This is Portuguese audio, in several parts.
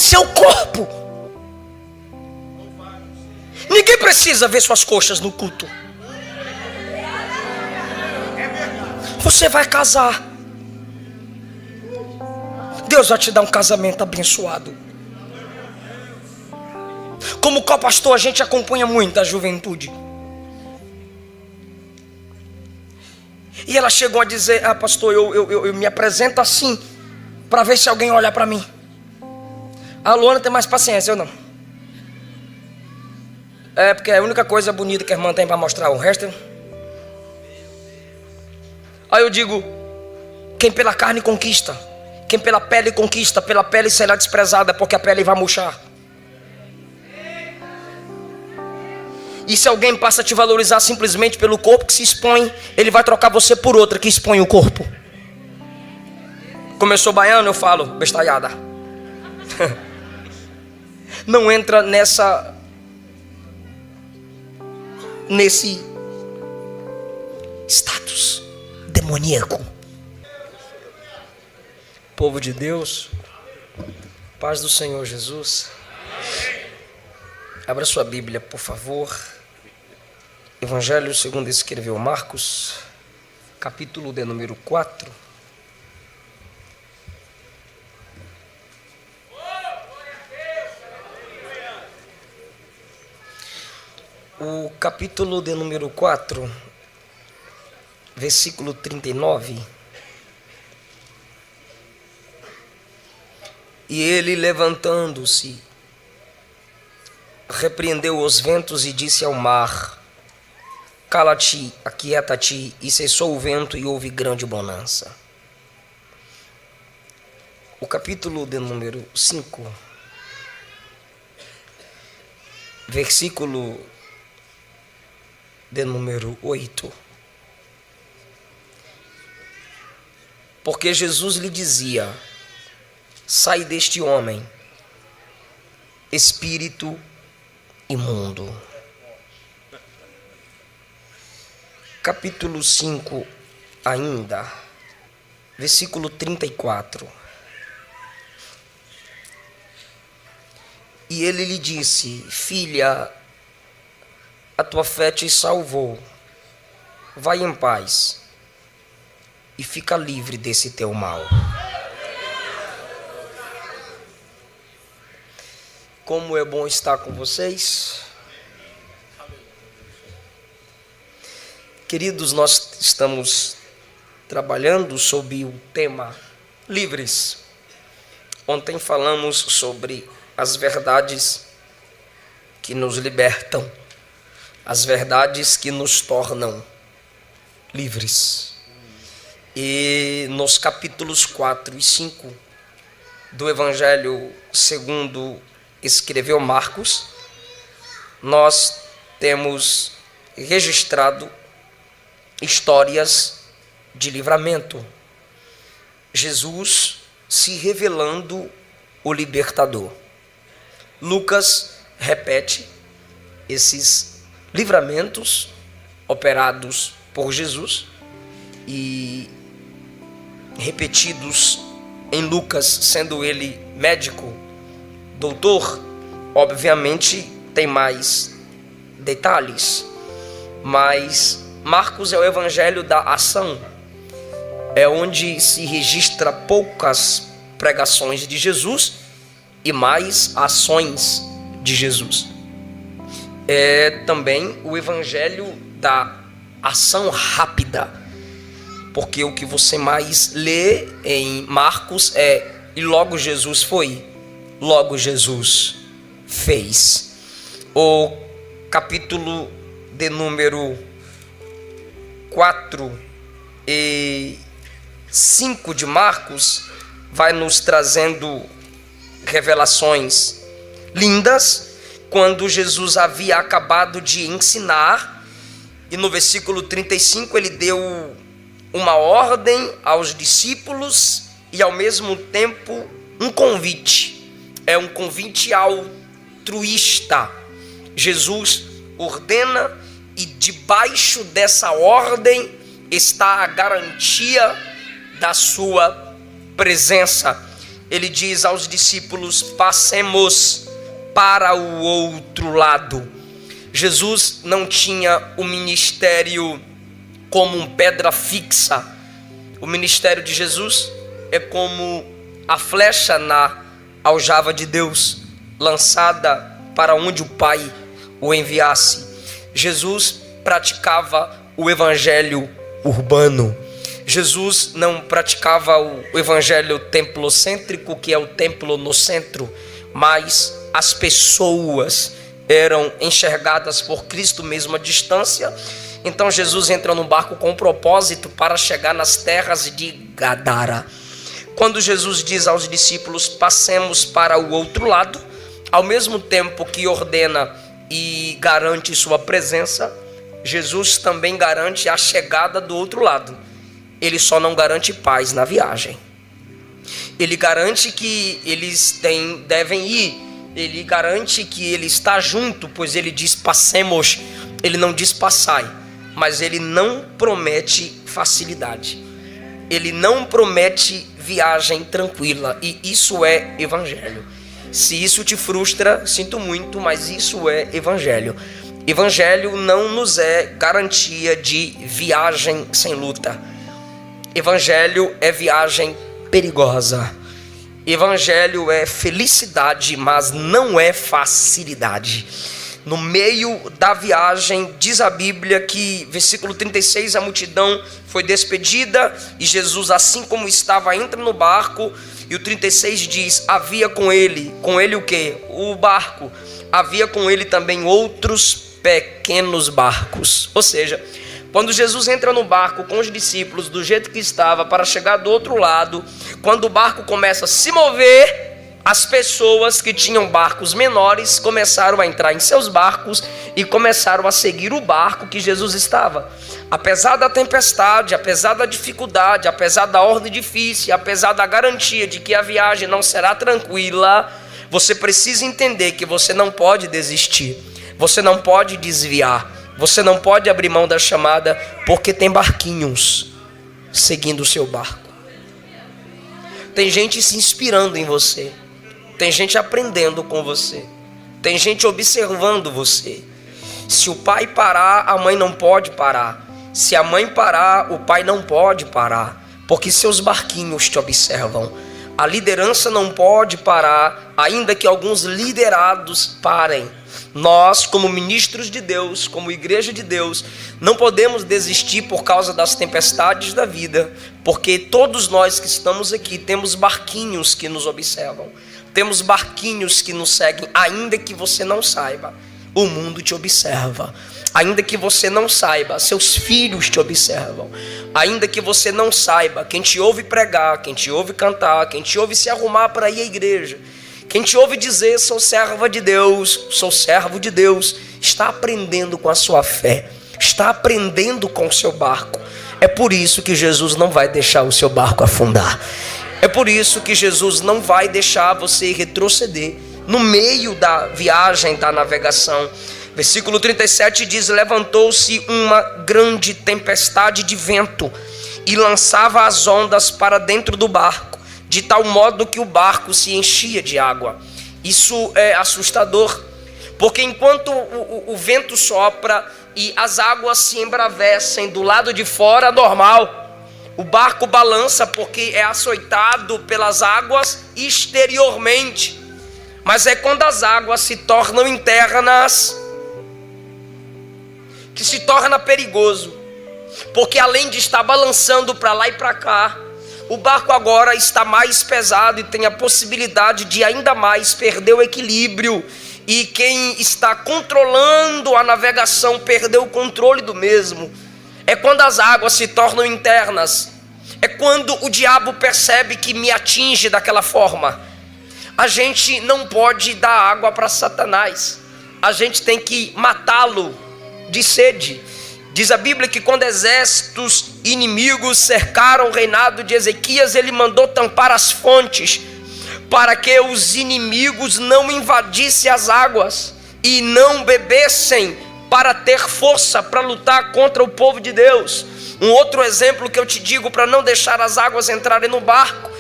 seu corpo. Ninguém precisa ver suas coxas no culto. Você vai casar. Deus vai te dar um casamento abençoado. Como co-pastor, a gente acompanha muito a juventude. E ela chegou a dizer: ah, pastor, eu me apresento assim, para ver se alguém olha para mim. A Luana tem mais paciência, eu não. É porque é a única coisa bonita que a irmã tem para mostrar. O resto. Aí eu digo: quem pela carne conquista, quem pela pele conquista, pela pele será desprezada, porque a pele vai murchar. E se alguém passa a te valorizar simplesmente pelo corpo que se expõe, ele vai trocar você por outra que expõe o corpo. Como eu sou baiano, eu falo bestalhada. Não entra nesse status demoníaco. Povo de Deus, paz do Senhor Jesus. Abra sua Bíblia, por favor. Evangelho segundo escreveu Marcos, capítulo de número 4. O capítulo de número 4, versículo 39. E ele, levantando-se, repreendeu os ventos e disse ao mar: cala-te, aquieta-te. E cessou o vento e houve grande bonança. O capítulo de número 5, versículo de número 8. Porque Jesus lhe dizia: sai deste homem, espírito imundo. Capítulo 5 ainda, versículo 34. E ele lhe disse: filha, a tua fé te salvou. Vai em paz e fica livre desse teu mal. Como é bom estar com vocês. Queridos, nós estamos trabalhando sobre o tema livres. Ontem falamos sobre as verdades que nos libertam, as verdades que nos tornam livres. E nos capítulos 4 e 5 do Evangelho segundo escreveu Marcos, nós temos registrado histórias de livramento. Jesus se revelando o libertador. Lucas repete esses livramentos operados por Jesus e repetidos em Lucas, sendo ele médico, doutor. Obviamente tem mais detalhes, mas Marcos é o evangelho da ação, é onde se registra poucas pregações de Jesus e mais ações de Jesus. É também o evangelho da ação rápida, porque o que você mais lê em Marcos é: e logo Jesus foi, logo Jesus fez. O capítulo de número 4 e 5 de Marcos vai nos trazendo revelações lindas, quando Jesus havia acabado de ensinar, e no versículo 35 ele deu uma ordem aos discípulos e ao mesmo tempo um convite. É um convite altruísta. Jesus ordena e debaixo dessa ordem está a garantia da sua presença. ele diz aos discípulos: passemos para o outro lado. Jesus não tinha o ministério como pedra fixa. O ministério de Jesus é como a flecha na aljava de Deus, lançada para onde o Pai o enviasse. Jesus praticava o evangelho urbano. Jesus não praticava o evangelho templocêntrico, que é o templo no centro, mas as pessoas eram enxergadas por Cristo mesmo à distância. Então Jesus entra no barco com um propósito para chegar nas terras de Gadara. Quando Jesus diz aos discípulos: passemos para o outro lado, ao mesmo tempo que ordena e garante sua presença, Jesus também garante a chegada do outro lado. Ele só não garante paz na viagem. Ele garante que eles devem ir. Ele garante que ele está junto, pois ele diz passemos. Ele não diz passai, mas ele não promete facilidade. Ele não promete viagem tranquila, e isso é evangelho. Se isso te frustra, sinto muito, mas isso é evangelho. Evangelho não nos é garantia de viagem sem luta. Evangelho é viagem perigosa. Evangelho é felicidade, mas não é facilidade. No meio da viagem, diz a Bíblia que, versículo 36, a multidão foi despedida e Jesus, assim como estava, entra no barco. E o 36 diz: havia com ele o quê? O barco. Havia com ele também outros pequenos barcos. Ou seja, quando Jesus entra no barco com os discípulos do jeito que estava para chegar do outro lado, quando o barco começa a se mover, as pessoas que tinham barcos menores começaram a entrar em seus barcos e começaram a seguir o barco que Jesus estava. Apesar da tempestade, apesar da dificuldade, apesar da ordem difícil, apesar da garantia de que a viagem não será tranquila, você precisa entender que você não pode desistir, você não pode desviar, você não pode abrir mão da chamada, porque tem barquinhos seguindo o seu barco. Tem gente se inspirando em você. Tem gente aprendendo com você. Tem gente observando você. Se o pai parar, a mãe não pode parar. Se a mãe parar, o pai não pode parar, porque seus barquinhos te observam. A liderança não pode parar, ainda que alguns liderados parem. Nós, como ministros de Deus, como igreja de Deus, não podemos desistir por causa das tempestades da vida, porque todos nós que estamos aqui temos barquinhos que nos observam, temos barquinhos que nos seguem. Ainda que você não saiba, o mundo te observa. Ainda que você não saiba, seus filhos te observam. Ainda que você não saiba, quem te ouve pregar, quem te ouve cantar, quem te ouve se arrumar para ir à igreja, quem te ouve dizer: sou serva de Deus, sou servo de Deus, está aprendendo com a sua fé, está aprendendo com o seu barco. É por isso que Jesus não vai deixar o seu barco afundar. É por isso que Jesus não vai deixar você retroceder no meio da viagem, da navegação. Versículo 37 diz: levantou-se uma grande tempestade de vento e lançava as ondas para dentro do barco, de tal modo que o barco se enchia de água. Isso é assustador, porque enquanto o vento sopra e as águas se embravecem do lado de fora, normal, o barco balança porque é açoitado pelas águas exteriormente. Mas é quando as águas se tornam internas que se torna perigoso, porque além de estar balançando para lá e para cá, o barco agora está mais pesado e tem a possibilidade de ainda mais perder o equilíbrio, e quem está controlando a navegação perdeu o controle do mesmo. É quando as águas se tornam internas, é quando o diabo percebe que me atinge daquela forma. A gente não pode dar água para Satanás, a gente tem que matá-lo de sede. Diz a Bíblia que quando exércitos inimigos cercaram o reinado de Ezequias, ele mandou tampar as fontes, para que os inimigos não invadissem as águas e não bebessem, para ter força para lutar contra o povo de Deus. Um outro exemplo que eu te digo para não deixar as águas entrarem no barco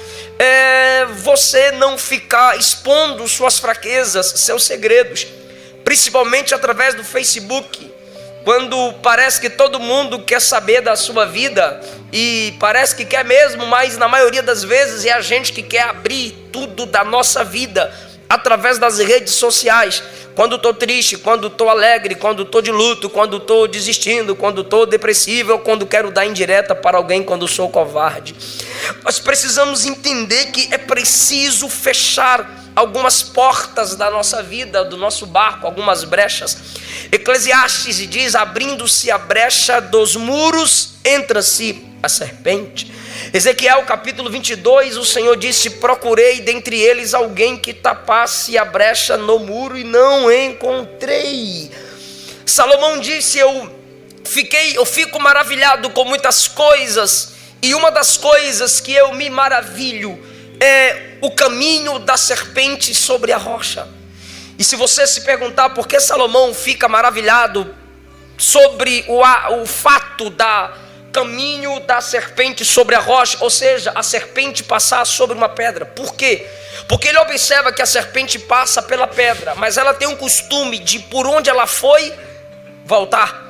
você não ficar expondo suas fraquezas, seus segredos, principalmente através do Facebook, quando parece que todo mundo quer saber da sua vida, e parece que quer mesmo, mas na maioria das vezes é a gente que quer abrir tudo da nossa vida através das redes sociais. Quando estou triste, quando estou alegre, quando estou de luto, quando estou desistindo, quando estou depressivo, ou quando quero dar indireta para alguém, quando sou covarde. Nós precisamos entender que é preciso fechar algumas portas da nossa vida, do nosso barco, algumas brechas. Eclesiastes diz: abrindo-se a brecha dos muros, entra-se a serpente. Ezequiel capítulo 22, o Senhor disse: procurei dentre eles alguém que tapasse a brecha no muro e não encontrei. Salomão disse: eu fico maravilhado com muitas coisas, e uma das coisas que eu me maravilho é o caminho da serpente sobre a rocha. E se você se perguntar por que Salomão fica maravilhado sobre o fato da caminho da serpente sobre a rocha, ou seja, a serpente passar sobre uma pedra. Por quê? Porque ele observa que a serpente passa pela pedra, mas ela tem um costume de, por onde ela foi, voltar.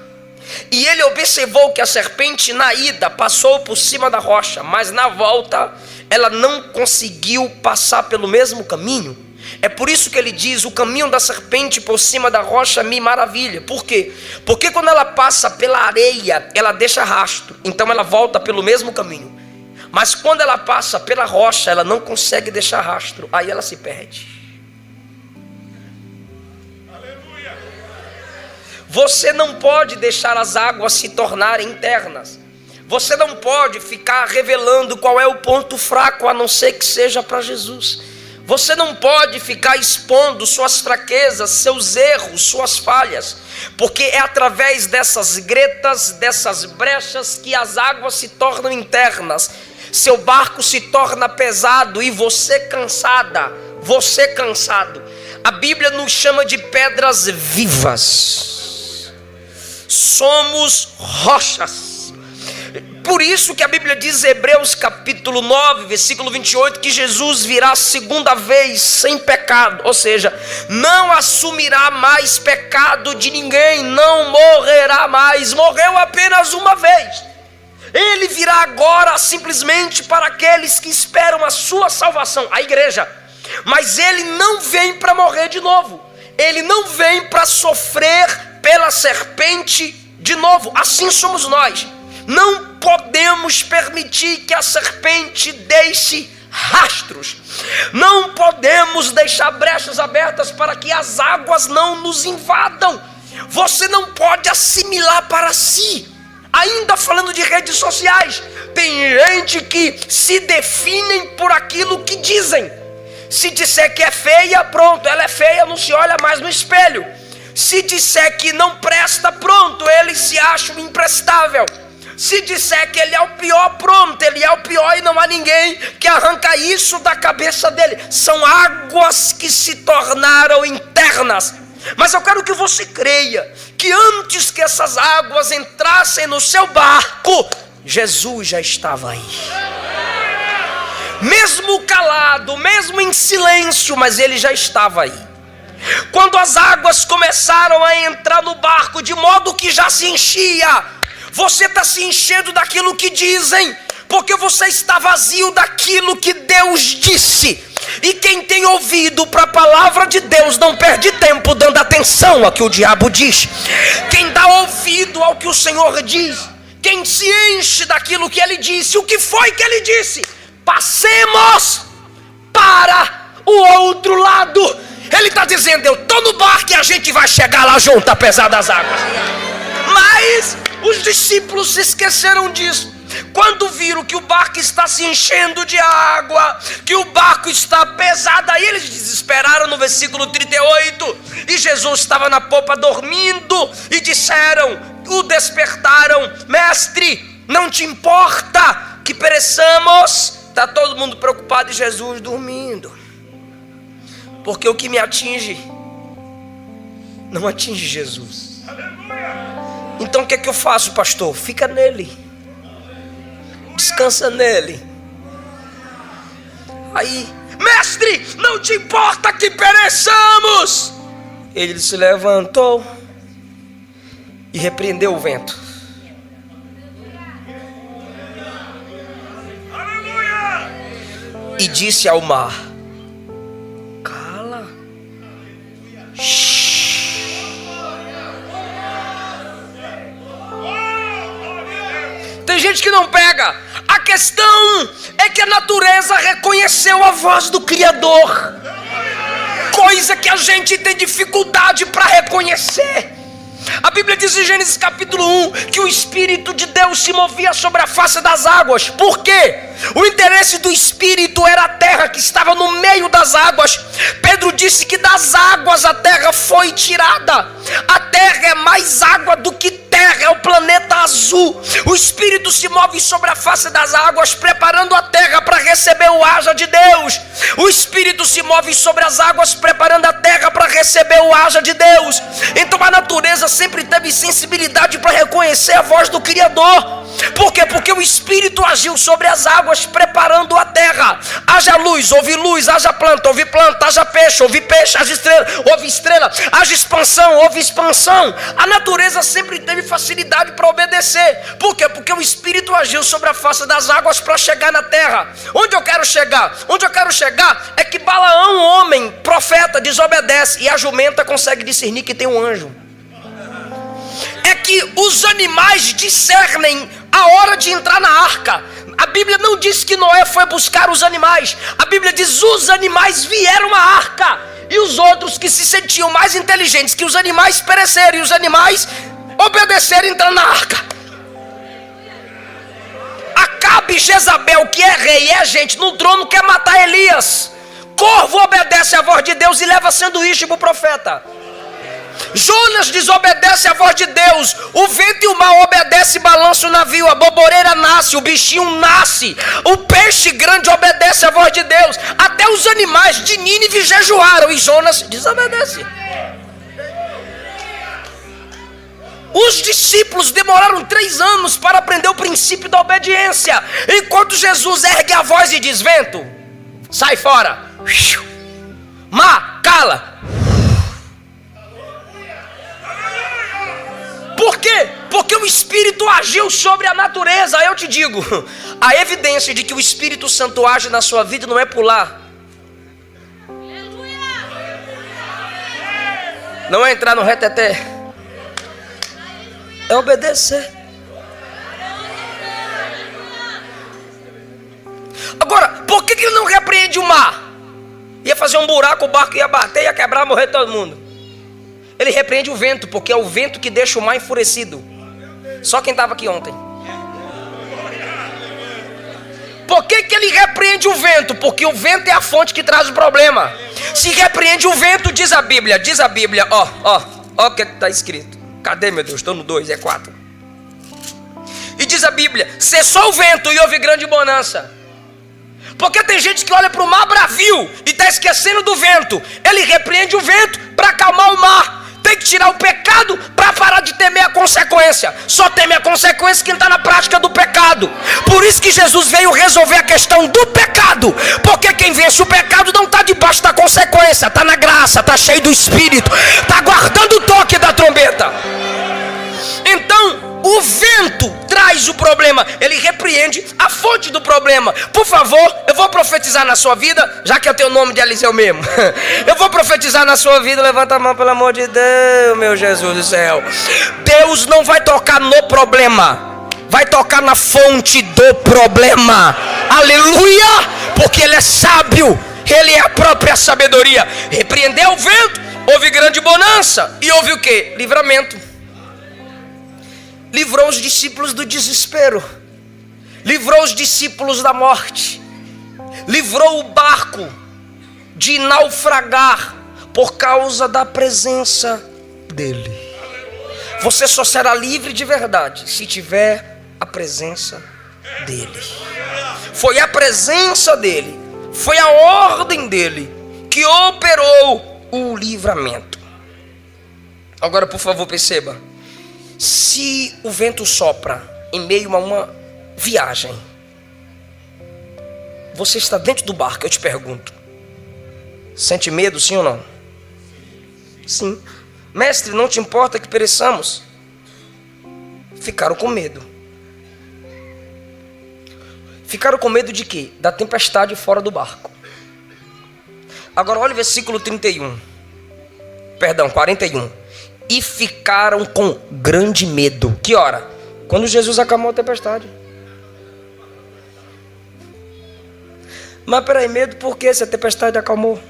E ele observou que a serpente na ida passou por cima da rocha, mas na volta ela não conseguiu passar pelo mesmo caminho. É por isso que ele diz: o caminho da serpente por cima da rocha me maravilha. Por quê? Porque quando ela passa pela areia, ela deixa rastro, então ela volta pelo mesmo caminho. Mas quando ela passa pela rocha, ela não consegue deixar rastro, aí ela se perde. Aleluia. Você não pode deixar as águas se tornarem internas. Você não pode ficar revelando qual é o ponto fraco, a não ser que seja para Jesus. Você não pode ficar expondo suas fraquezas, seus erros, suas falhas, porque é através dessas gretas, dessas brechas, que as águas se tornam internas. Seu barco se torna pesado e você cansado. A Bíblia nos chama de pedras vivas. Somos rochas. Por isso que a Bíblia diz, Hebreus capítulo 9, versículo 28, que Jesus virá segunda vez sem pecado, ou seja, não assumirá mais pecado de ninguém, não morrerá mais, morreu apenas uma vez. Ele virá agora simplesmente para aqueles que esperam a sua salvação, a igreja. Mas ele não vem para morrer de novo, ele não vem para sofrer pela serpente de novo. Assim somos nós. Não podemos permitir que a serpente deixe rastros. Não podemos deixar brechas abertas para que as águas não nos invadam. Você não pode assimilar para si. Ainda falando de redes sociais, tem gente que se definem por aquilo que dizem. Se disser que é feia, pronto, ela é feia, não se olha mais no espelho. Se disser que não presta, pronto, ele se acha imprestável. Se disser que ele é o pior, pronto, ele é o pior e não há ninguém que arranca isso da cabeça dele. São águas que se tornaram internas. Mas eu quero que você creia que antes que essas águas entrassem no seu barco, Jesus já estava aí. Mesmo calado, mesmo em silêncio, mas ele já estava aí. Quando as águas começaram a entrar no barco, de modo que já se enchia, você está se enchendo daquilo que dizem, porque você está vazio daquilo que Deus disse. E quem tem ouvido para a palavra de Deus não perde tempo dando atenção ao que o diabo diz. Quem dá ouvido ao que o Senhor diz, quem se enche daquilo que ele disse. O que foi que ele disse? Passemos para o outro lado. Ele está dizendo: eu estou no barco e a gente vai chegar lá junto, apesar das águas. Mas os discípulos se esqueceram disso. Quando viram que o barco está se enchendo de água, que o barco está pesado, aí eles desesperaram no versículo 38. E Jesus estava na popa dormindo, e o despertaram: mestre, não te importa que pereçamos? Está todo mundo preocupado e Jesus dormindo. Porque o que me atinge não atinge Jesus. Então o que é que eu faço, pastor? Fica nele, descansa nele. Aí, mestre, não te importa que pereçamos? Ele se levantou e repreendeu o vento. E disse ao mar: cala. Tem gente que não pega. A questão é que a natureza reconheceu a voz do Criador, coisa que a gente tem dificuldade para reconhecer. A Bíblia diz em Gênesis capítulo 1 que o Espírito de Deus se movia sobre a face das águas. Por quê? O interesse do Espírito era a terra que estava no meio das águas. Pedro disse que das águas a terra foi tirada. A terra é mais água do que terra, é o planeta azul. O Espírito se move sobre a face das águas, preparando a terra para receber o haja de Deus. O Espírito se move sobre as águas, preparando a terra para receber o haja de Deus. Então a natureza sempre teve sensibilidade para reconhecer a voz do Criador. Por quê? Porque o Espírito agiu sobre as águas, preparando a terra. Haja luz, haja planta, houve planta, haja peixe, houve peixe, haja estrela, houve estrela, haja expansão, houve expansão. A natureza sempre teve facilidade para obedecer. Por quê? Porque o Espírito agiu sobre a face das águas para chegar na terra. Onde eu quero chegar? Onde eu quero chegar é que Balaão, homem, profeta, desobedece, e a jumenta consegue discernir que tem um anjo. É que os animais discernem a hora de entrar na arca. A Bíblia não diz que Noé foi buscar os animais. A Bíblia diz: os animais vieram à arca. E os outros que se sentiam mais inteligentes que os animais pereceram. E os animais obedeceram entrando na arca. Acabe e Jezabel, que é rei e é gente no trono, quer matar Elias. Corvo obedece à voz de Deus e leva sanduíche para o profeta. Jonas desobedece a voz de Deus. O vento e o mar obedecem e balançam o navio. A boboreira nasce, o bichinho nasce. O peixe grande obedece a voz de Deus. Até os animais de Nínive jejuaram e Jonas desobedece. Os discípulos demoraram 3 anos para aprender o princípio da obediência. Enquanto Jesus ergue a voz e diz: vento, sai fora. Mar, cala. Por quê? Porque o Espírito agiu sobre a natureza. Eu te digo, a evidência de que o Espírito Santo age na sua vida não é pular, não é entrar no reteté, é obedecer. Agora, por que ele não repreende o mar? Ia fazer um buraco, o barco ia bater, ia quebrar, morrer todo mundo. Ele repreende o vento, porque é o vento que deixa o mar enfurecido. Só quem estava aqui ontem. Por que ele repreende o vento? Porque o vento é a fonte que traz o problema. Se repreende o vento, diz a Bíblia, ó o que está escrito. Cadê, meu Deus? Estou no 2, é 4. E diz a Bíblia: cessou o vento e houve grande bonança. Porque tem gente que olha para o mar bravio e está esquecendo do vento. Ele repreende o vento para acalmar o mar. Tem que tirar o pecado para parar de temer a consequência. Só teme a consequência quem está na prática do pecado. Por isso que Jesus veio resolver a questão do pecado. Porque quem vence o pecado não está debaixo da consequência, está na graça, está cheio do Espírito, está guardando o toque da trombeta. Então o vento traz o problema, ele repreende a fonte do problema. Por favor, eu vou profetizar na sua vida, já que eu tenho o nome de Eliseu mesmo. Eu vou profetizar na sua vida. Levanta a mão, pelo amor de Deus, meu Jesus do céu. Deus não vai tocar no problema, vai tocar na fonte do problema. Aleluia! Porque Ele é sábio, Ele é a própria sabedoria. Repreendeu o vento, houve grande bonança. E houve o quê? Livramento. Livrou os discípulos do desespero, livrou os discípulos da morte, livrou o barco de naufragar por causa da presença dele. Você só será livre de verdade se tiver a presença dele. Foi a presença dele, foi a ordem dele que operou o livramento. Agora, por favor, perceba. Se o vento sopra em meio a uma viagem, você está dentro do barco, eu te pergunto. Sente medo, sim ou não? Sim. Mestre, não te importa que pereçamos? Ficaram com medo. Ficaram com medo de quê? Da tempestade fora do barco. Agora olha o versículo 41. E ficaram com grande medo. Que hora? Quando Jesus acalmou a tempestade. Mas peraí, medo por quê se a tempestade acalmou?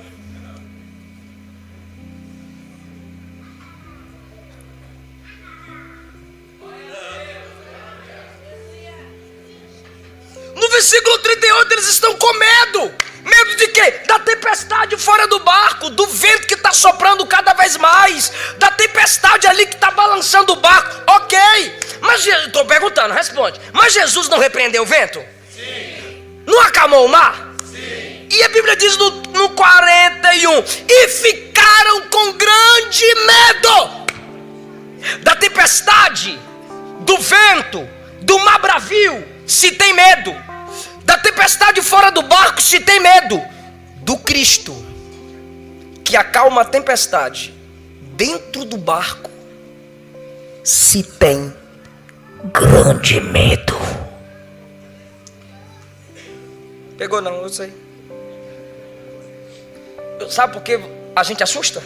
No versículo 38 eles estão com medo. Medo de quê? Da tempestade fora do barco, do vento que está soprando cada vez mais, da tempestade ali que está balançando o barco. Ok, mas estou perguntando, responde. Mas Jesus não repreendeu o vento? Sim. Não acalmou o mar? Sim. E a Bíblia diz no 41, e ficaram com grande medo da tempestade, do vento, do mar bravio, se tem medo. Da tempestade fora do barco, se tem medo. Do Cristo, que acalma a tempestade dentro do barco, se tem grande medo. Pegou não, eu sei. Sabe por que a gente assusta?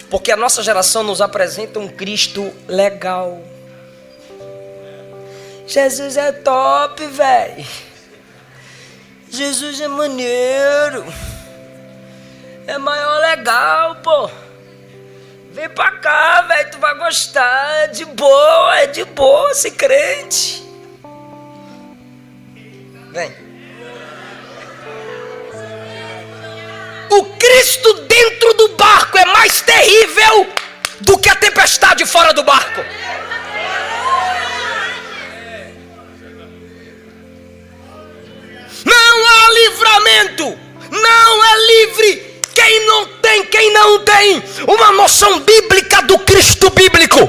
Porque a nossa geração nos apresenta um Cristo legal. Jesus é top, velho. Jesus é maneiro. É maior legal, pô. Vem pra cá, velho, tu vai gostar. É de boa ser crente. Vem. O Cristo dentro do barco é mais terrível do que a tempestade fora do barco. Não há livramento, não é livre quem não tem uma noção bíblica do Cristo bíblico.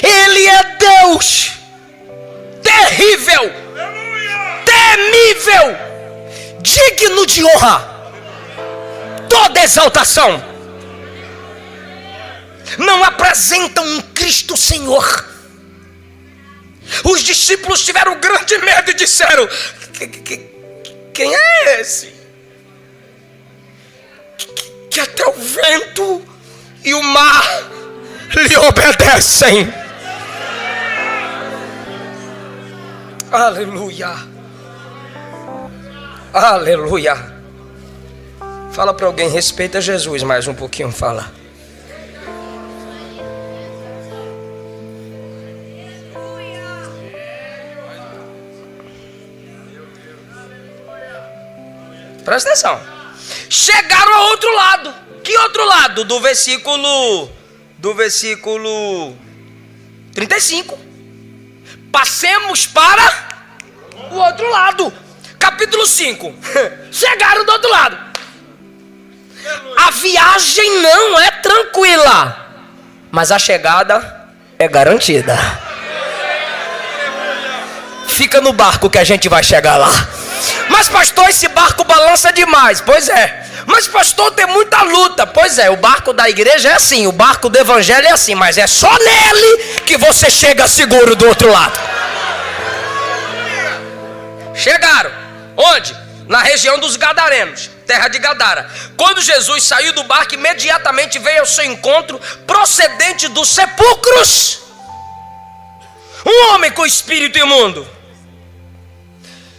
Ele é Deus terrível, temível, digno de honra, toda exaltação. Não apresentam um Cristo Senhor. Os discípulos tiveram grande medo e disseram: quem é esse? Que até o vento e o mar lhe obedecem. Aleluia. Aleluia. Fala para alguém, respeita Jesus mais um pouquinho, fala. Presta atenção. Chegaram ao outro lado. Que outro lado? Do versículo 35. Passemos para o outro lado. Capítulo 5. Chegaram do outro lado. A viagem não é tranquila, mas a chegada é garantida. Fica no barco que a gente vai chegar lá. Mas pastor, esse barco balança demais. Pois é. Mas pastor, tem muita luta. Pois é, o barco da igreja é assim, o barco do evangelho é assim, mas é só nele que você chega seguro do outro lado. Chegaram. Onde? Na região dos Gadarenos, terra de Gadara. Quando Jesus saiu do barco, imediatamente veio ao seu encontro, procedente dos sepulcros, um homem com espírito imundo.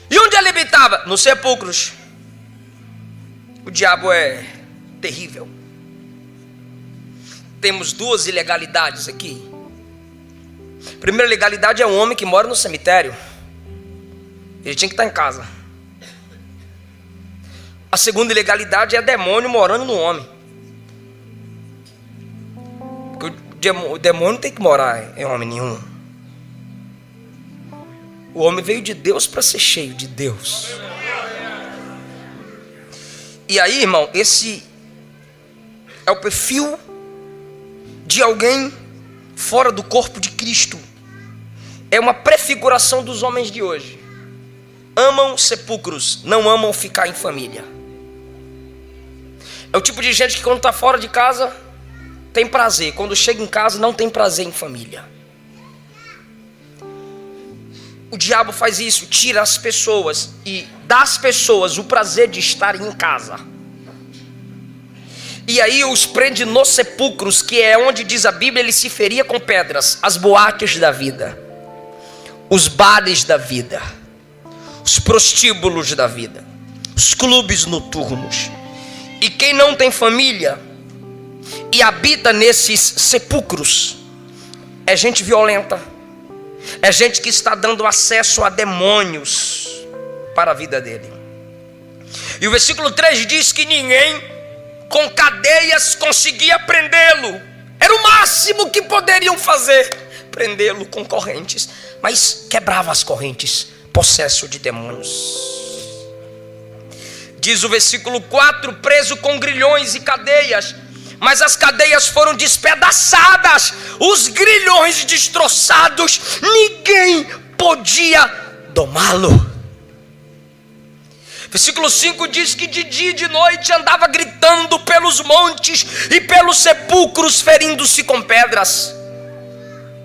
E onde ele habitava? Nos sepulcros. O diabo é terrível. Temos duas ilegalidades aqui. A primeira ilegalidade é um homem que mora no cemitério. Ele tinha que estar em casa. A segunda ilegalidade é demônio morando no homem. Porque o demônio não tem que morar em homem nenhum. O homem veio de Deus para ser cheio de Deus. E aí, irmão, esse é o perfil de alguém fora do corpo de Cristo. É uma prefiguração dos homens de hoje. amam sepulcros, não amam ficar em família. É o tipo de gente que quando está fora de casa tem prazer, quando chega em casa não tem prazer em família. O diabo faz isso, tira as pessoas e dá às pessoas o prazer de estarem em casa. E aí os prende nos sepulcros, que é onde diz a Bíblia, ele se feria com pedras, as boates da vida, os bares da vida, os prostíbulos da vida, os clubes noturnos. E quem não tem família e habita nesses sepulcros é gente violenta, é gente que está dando acesso a demônios para a vida dele. E o versículo 3 diz que ninguém com cadeias conseguia prendê-lo. Era o máximo que poderiam fazer, prendê-lo com correntes. Mas quebrava as correntes, possesso de demônios. Diz o versículo 4, preso com grilhões e cadeias, mas as cadeias foram despedaçadas, os grilhões destroçados, ninguém podia domá-lo. Versículo 5 diz que de dia e de noite andava gritando pelos montes e pelos sepulcros, ferindo-se com pedras.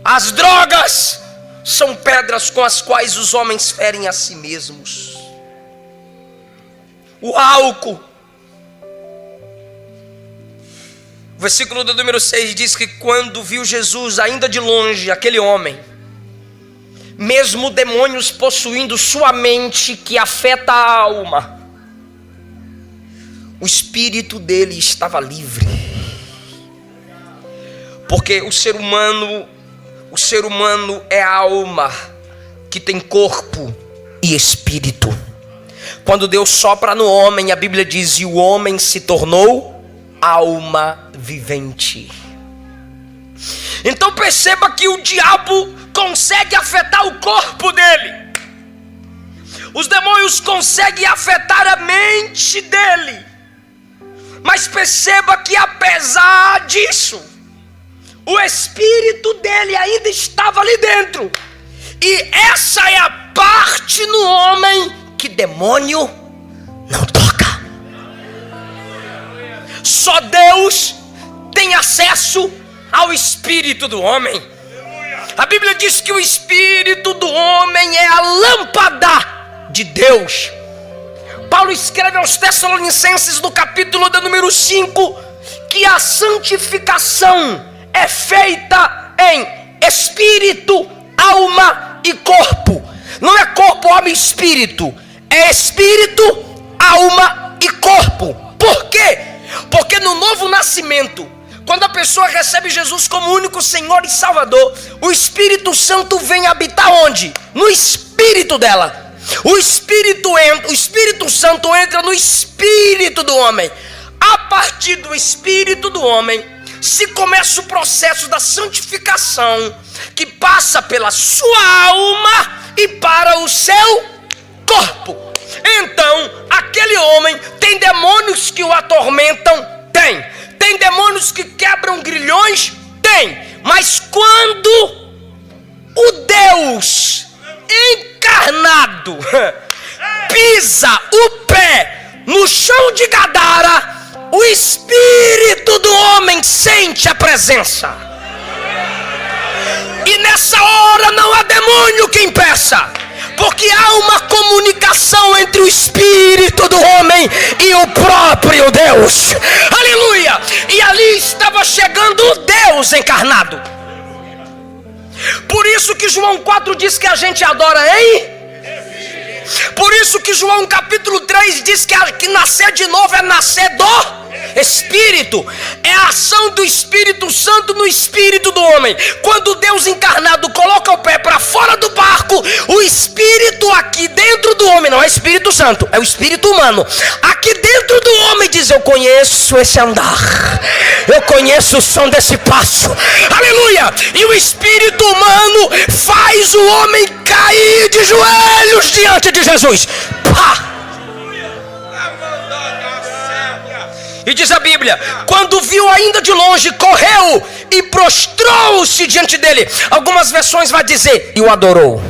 As drogas são pedras com as quais os homens ferem a si mesmos. O álcool. O versículo do número 6 diz que quando viu Jesus ainda de longe, aquele homem, mesmo demônios possuindo sua mente que afeta a alma, o espírito dele estava livre. Porque o ser humano é a alma que tem corpo e espírito. Quando Deus sopra no homem, a Bíblia diz, e o homem se tornou alma vivente. Então perceba que o diabo consegue afetar o corpo dele. Os demônios conseguem afetar a mente dele. Mas perceba que apesar disso, o espírito dele ainda estava ali dentro. E essa é a parte no homem que demônio não toca. Só Deus tem acesso ao espírito do homem. A Bíblia diz que o espírito do homem é a lâmpada de Deus. Paulo escreve aos Tessalonicenses no capítulo de número 5 que a santificação é feita em espírito, alma e corpo. Não é corpo, alma e espírito, é espírito, alma e corpo. Por quê? Porque no novo nascimento, quando a pessoa recebe Jesus como único Senhor e Salvador, o Espírito Santo vem habitar onde? No espírito dela. O Espírito Santo entra no espírito do homem. A partir do espírito do homem se começa o processo da santificação, que passa pela sua alma e para o seu corpo. Então, aquele homem tem demônios que o atormentam? Tem demônios que quebram grilhões? Tem. Mas quando o Deus encarnado pisa o pé no chão de Gadara, o espírito do homem sente a presença. E nessa hora não há demônio que impeça, porque há uma comunicação entre o espírito do homem e o próprio Deus. Aleluia! E ali estava chegando o Deus encarnado. Por isso que João 4 diz que a gente adora por isso que João capítulo 3 diz que nascer de novo é nascer do Espírito. É a ação do Espírito Santo no espírito do homem. Quando Deus encarnado coloca o pé para fora do barco, o espírito aqui dentro do homem, não é Espírito Santo, é o espírito humano, aqui dentro do homem diz: eu conheço esse andar, eu conheço o som desse passo. Aleluia! E o espírito humano faz o homem cair de joelhos diante de Jesus. Pá! E diz a Bíblia, quando viu ainda de longe, correu e prostrou-se diante dele. Algumas versões vai dizer, e o adorou.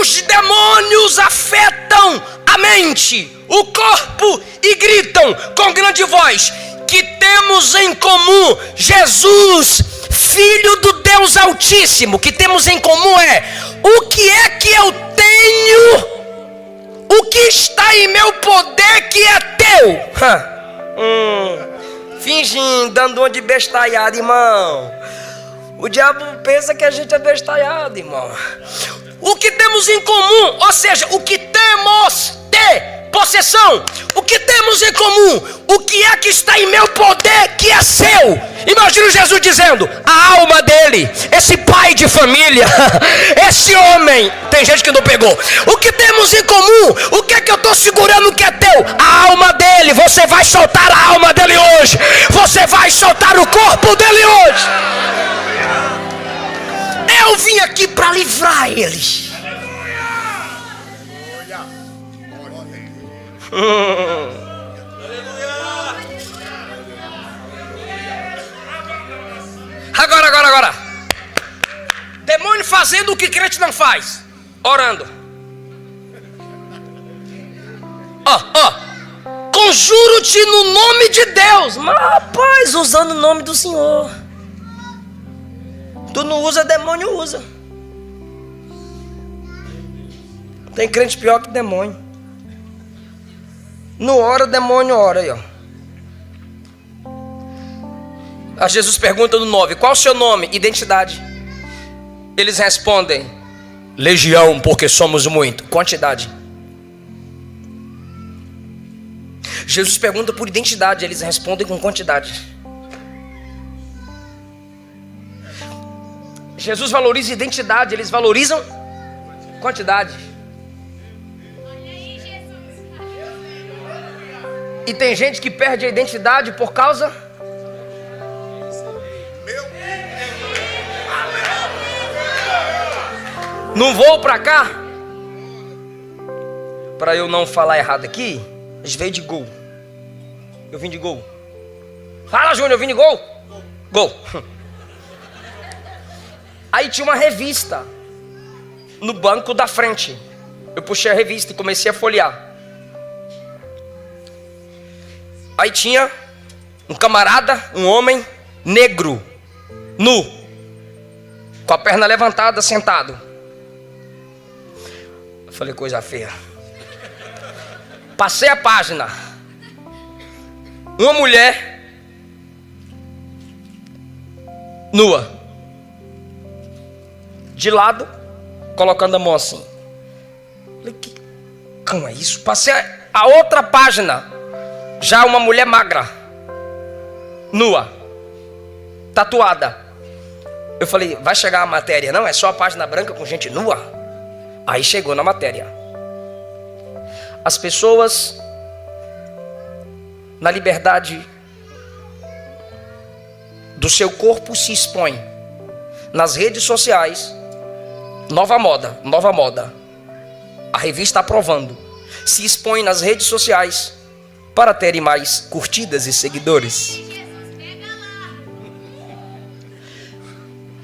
Os demônios afetam a mente, o corpo e gritam com grande voz: que temos em comum Jesus, Filho do Deus Altíssimo. O que temos em comum é: o que é que eu tenho? O que está em meu poder que é teu? Fingindo, dando uma de bestalhado, irmão. O diabo pensa que a gente é bestalhado, irmão. O que temos em comum, ou seja, o que temos de possessão, o que temos em comum, o que é que está em meu poder que é seu? Imagina Jesus dizendo: a alma dele, esse pai de família, esse homem. Tem gente que não pegou. O que temos em comum, o que é que eu estou segurando que é teu? A alma dele. Você vai soltar a alma dele hoje. Você vai soltar o corpo dele hoje. Eu vim aqui para livrar ele. Agora. Demônio fazendo o que crente não faz. Orando. Conjuro-te no nome de Deus. Mas rapaz, usando o nome do Senhor. Tu não usa, demônio usa. Tem crente pior que demônio. Não ora, demônio ora aí, ó. A Jesus pergunta no 9: qual o seu nome? Identidade. Eles respondem: legião, porque somos muito. Quantidade. Jesus pergunta por identidade. Eles respondem com quantidade. Jesus valoriza identidade. Eles valorizam quantidade. E tem gente que perde a identidade por causa... Não vou pra cá. Pra eu não falar errado aqui, a gente veio de Gol. Eu vim de Gol. Fala, Júnior, eu vim de Gol. Gol. Aí tinha uma revista no banco da frente. Eu puxei a revista e comecei a folhear. Aí tinha um camarada, um homem negro, nu, com a perna levantada, sentado. Eu falei: coisa feia. Passei a página. Uma mulher nua, de lado, colocando a mão assim. Eu falei: que cão é isso? Passei a outra página. Já uma mulher magra, nua, tatuada. Eu falei: vai chegar a matéria? Não, é só a página branca com gente nua. Aí chegou na matéria. As pessoas, na liberdade do seu corpo, se expõem nas redes sociais. Nova moda. A revista aprovando. Se expõem nas redes sociais para terem mais curtidas e seguidores.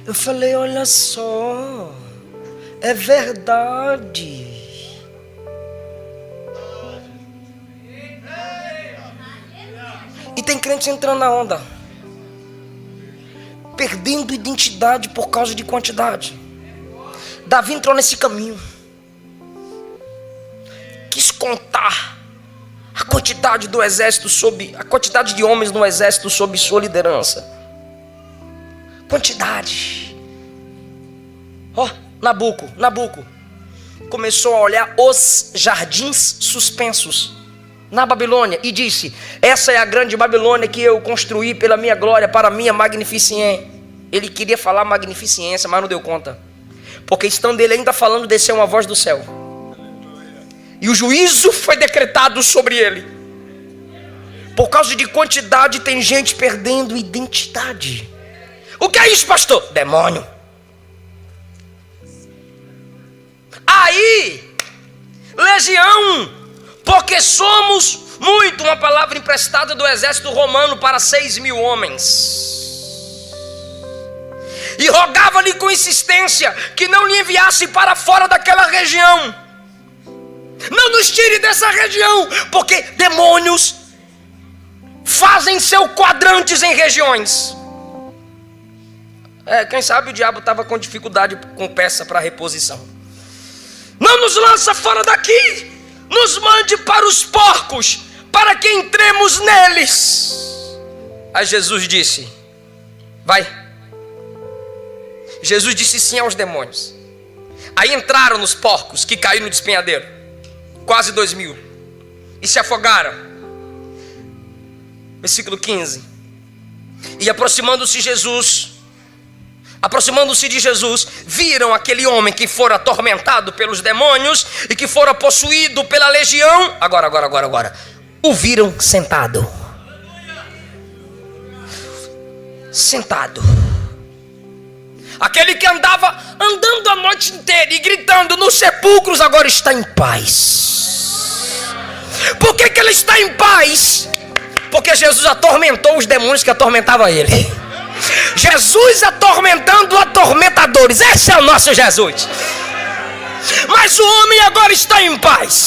Eu falei: olha só, é verdade. E tem crentes entrando na onda, perdendo identidade por causa de quantidade. Davi entrou nesse caminho. Quis contar a quantidade do exército a quantidade de homens no exército sob sua liderança. Quantidade. Nabuco começou a olhar os jardins suspensos na Babilônia e disse: essa é a grande Babilônia que eu construí pela minha glória, para a minha magnificência. Ele queria falar magnificência, mas não deu conta, porque estando ele ainda falando, desceu uma voz do céu. E o juízo foi decretado sobre ele. Por causa de quantidade, tem gente perdendo identidade. O que é isso, pastor? Demônio. Aí, legião, porque somos muito. Uma palavra emprestada do exército romano para 6.000 homens. e rogava-lhe com insistência que não lhe enviasse para fora daquela região. Não nos tire dessa região, porque demônios fazem seus quadrantes em regiões. Quem sabe o diabo estava com dificuldade com peça para reposição. Não nos lança fora daqui, nos mande para os porcos, para que entremos neles. Aí Jesus disse: vai. Jesus disse sim aos demônios. Aí entraram nos porcos, que caíram no despenhadeiro, quase 2.000, e se afogaram. Versículo 15. E aproximando-se de Jesus, viram aquele homem que fora atormentado pelos demônios e que fora possuído pela legião. Agora. O viram sentado. Aquele que andando a noite inteira e gritando nos sepulcros, agora está em paz. Por que ele está em paz? Porque Jesus atormentou os demônios que atormentavam ele. Jesus atormentando atormentadores. Esse é o nosso Jesus. Mas o homem agora está em paz.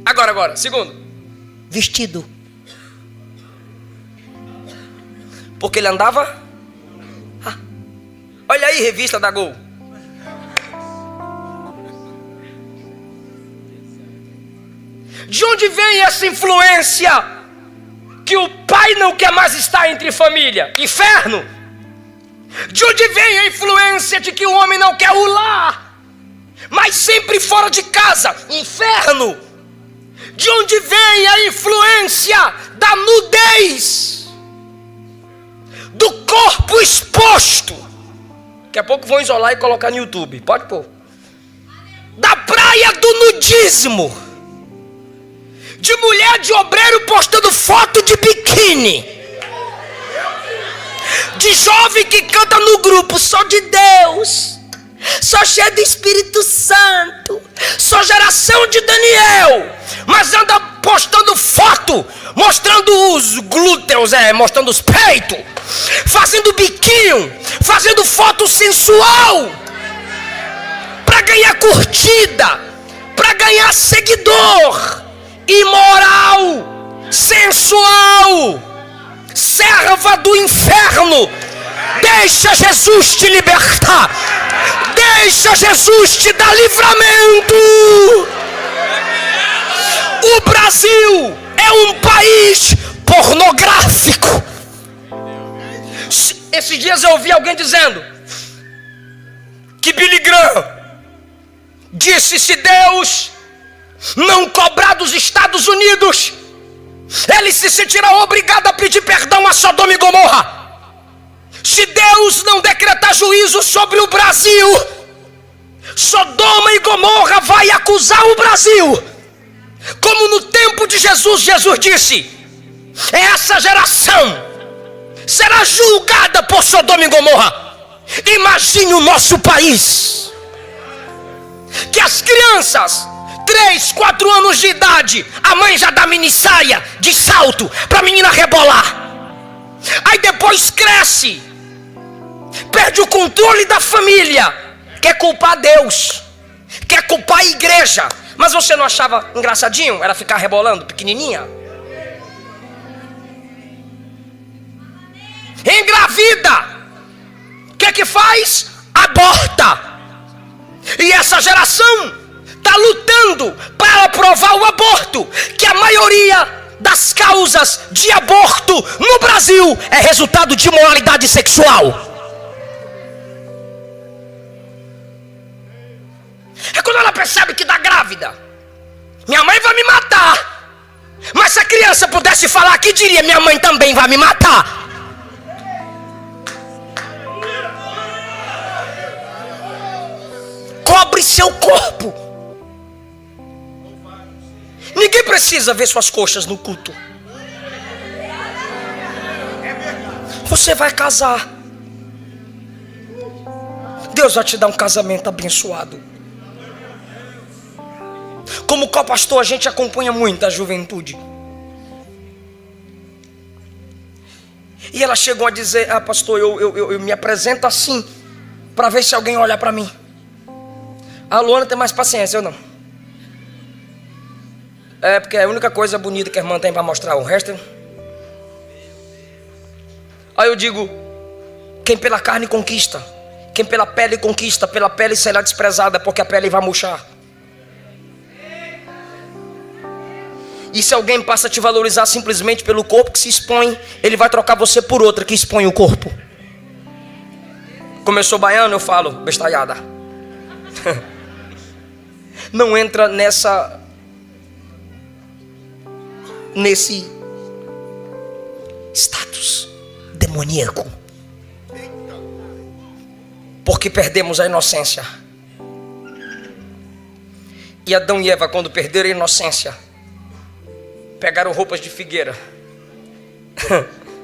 Agora, segundo, vestido. Porque ele andava. Olha aí, revista da Gol. De onde vem essa influência que o pai não quer mais estar entre família? Inferno. De onde vem a influência de que o homem não quer o lar, mas sempre fora de casa? Inferno. De onde vem a influência da nudez, do corpo exposto? Daqui a pouco vão isolar e colocar no YouTube. Pode pôr. Da praia do nudismo, de mulher de obreiro postando foto de biquíni, de jovem que canta no grupo: só de Deus, só cheio do Espírito Santo, só geração de Daniel, mas anda postando foto, mostrando os glúteos, mostrando os peitos, fazendo biquinho, fazendo foto sensual, para ganhar curtida, para ganhar seguidor. Imoral, sensual, serva do inferno. Deixa Jesus te libertar. Deixa Jesus te dar livramento. O Brasil é um país pornográfico. Esses dias eu ouvi alguém dizendo que Billy Graham disse: se Deus não cobrar dos Estados Unidos, ele se sentirá obrigado a pedir perdão a Sodoma e Gomorra. Se Deus não decretar juízo sobre o Brasil, Sodoma e Gomorra vai acusar o Brasil. Como no tempo de Jesus, Jesus disse: essa geração será julgada por Sodoma e Gomorra. Imagine o nosso país, que as crianças 3, 4 anos de idade, a mãe já dá mini saia de salto para a menina rebolar. Aí depois cresce, perde o controle da família, quer culpar Deus, quer culpar a igreja. Mas você não achava engraçadinho ela ficar rebolando pequenininha? Engravida, o que faz? Aborta. E essa geração está lutando para aprovar o aborto, que a maioria das causas de aborto no Brasil é resultado de imoralidade sexual. É quando ela percebe que está grávida: minha mãe vai me matar. Mas se a criança pudesse falar, que diria: minha mãe também vai me matar. Cobre seu corpo. Ninguém precisa ver suas coxas no culto. Você vai casar, Deus vai te dar um casamento abençoado. Como co-pastor, a gente acompanha muito a juventude. E E ela chegou a dizer: ah, pastor, eu me apresento assim, para ver se alguém olha para mim. A Luana tem mais paciência, eu não. É, porque é a única coisa bonita que a irmã tem para mostrar, o resto. Aí eu digo: quem pela carne conquista, quem pela pele conquista, pela pele será desprezada, porque a pele vai murchar. E se alguém passa a te valorizar simplesmente pelo corpo que se expõe, ele vai trocar você por outra que expõe o corpo. Como eu sou baiano, eu falo bestalhada. Não entra nesse status demoníaco, porque perdemos a inocência. E Adão e Eva, quando perderam a inocência, pegaram roupas de figueira.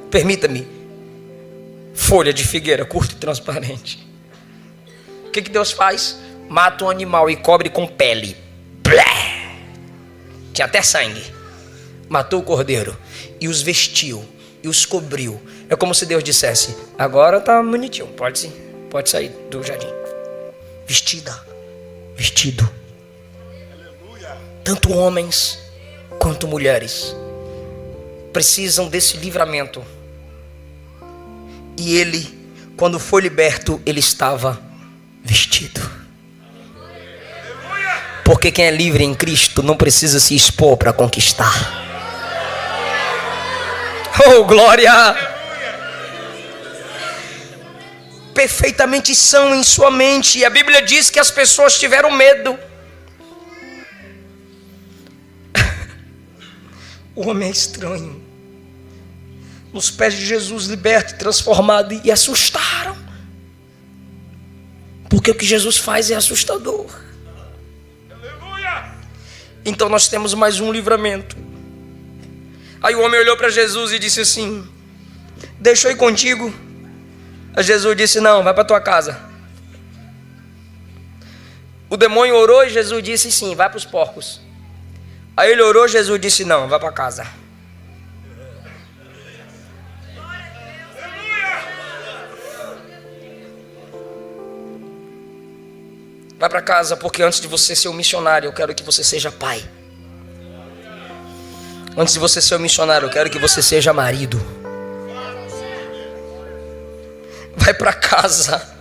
Permita-me, folha de figueira, curta e transparente. O que Deus faz? Mata um animal e cobre com pele. Blé! Tinha até sangue. Matou o cordeiro e os vestiu e os cobriu. É como se Deus dissesse: agora tá bonitinho, pode sair do jardim. Vestido. Tanto homens quanto mulheres precisam desse livramento. E ele, quando foi liberto, ele estava vestido. Porque quem é livre em Cristo não precisa se expor para conquistar. Oh, glória! Perfeitamente são em sua mente. E a Bíblia diz que as pessoas tiveram medo. O homem é estranho. Nos pés de Jesus, liberto e transformado, e assustaram. Porque o que Jesus faz é assustador. Então nós temos mais um livramento. Aí o homem olhou para Jesus e disse assim: deixa eu ir contigo. Aí Jesus disse: não, vai para tua casa. O demônio orou e Jesus disse: sim, vai para os porcos. Aí ele orou, Jesus disse: não, vai para casa. Vai para casa, porque antes de você ser um missionário, eu quero que você seja pai. Antes de você ser um missionário, eu quero que você seja marido. Vai para casa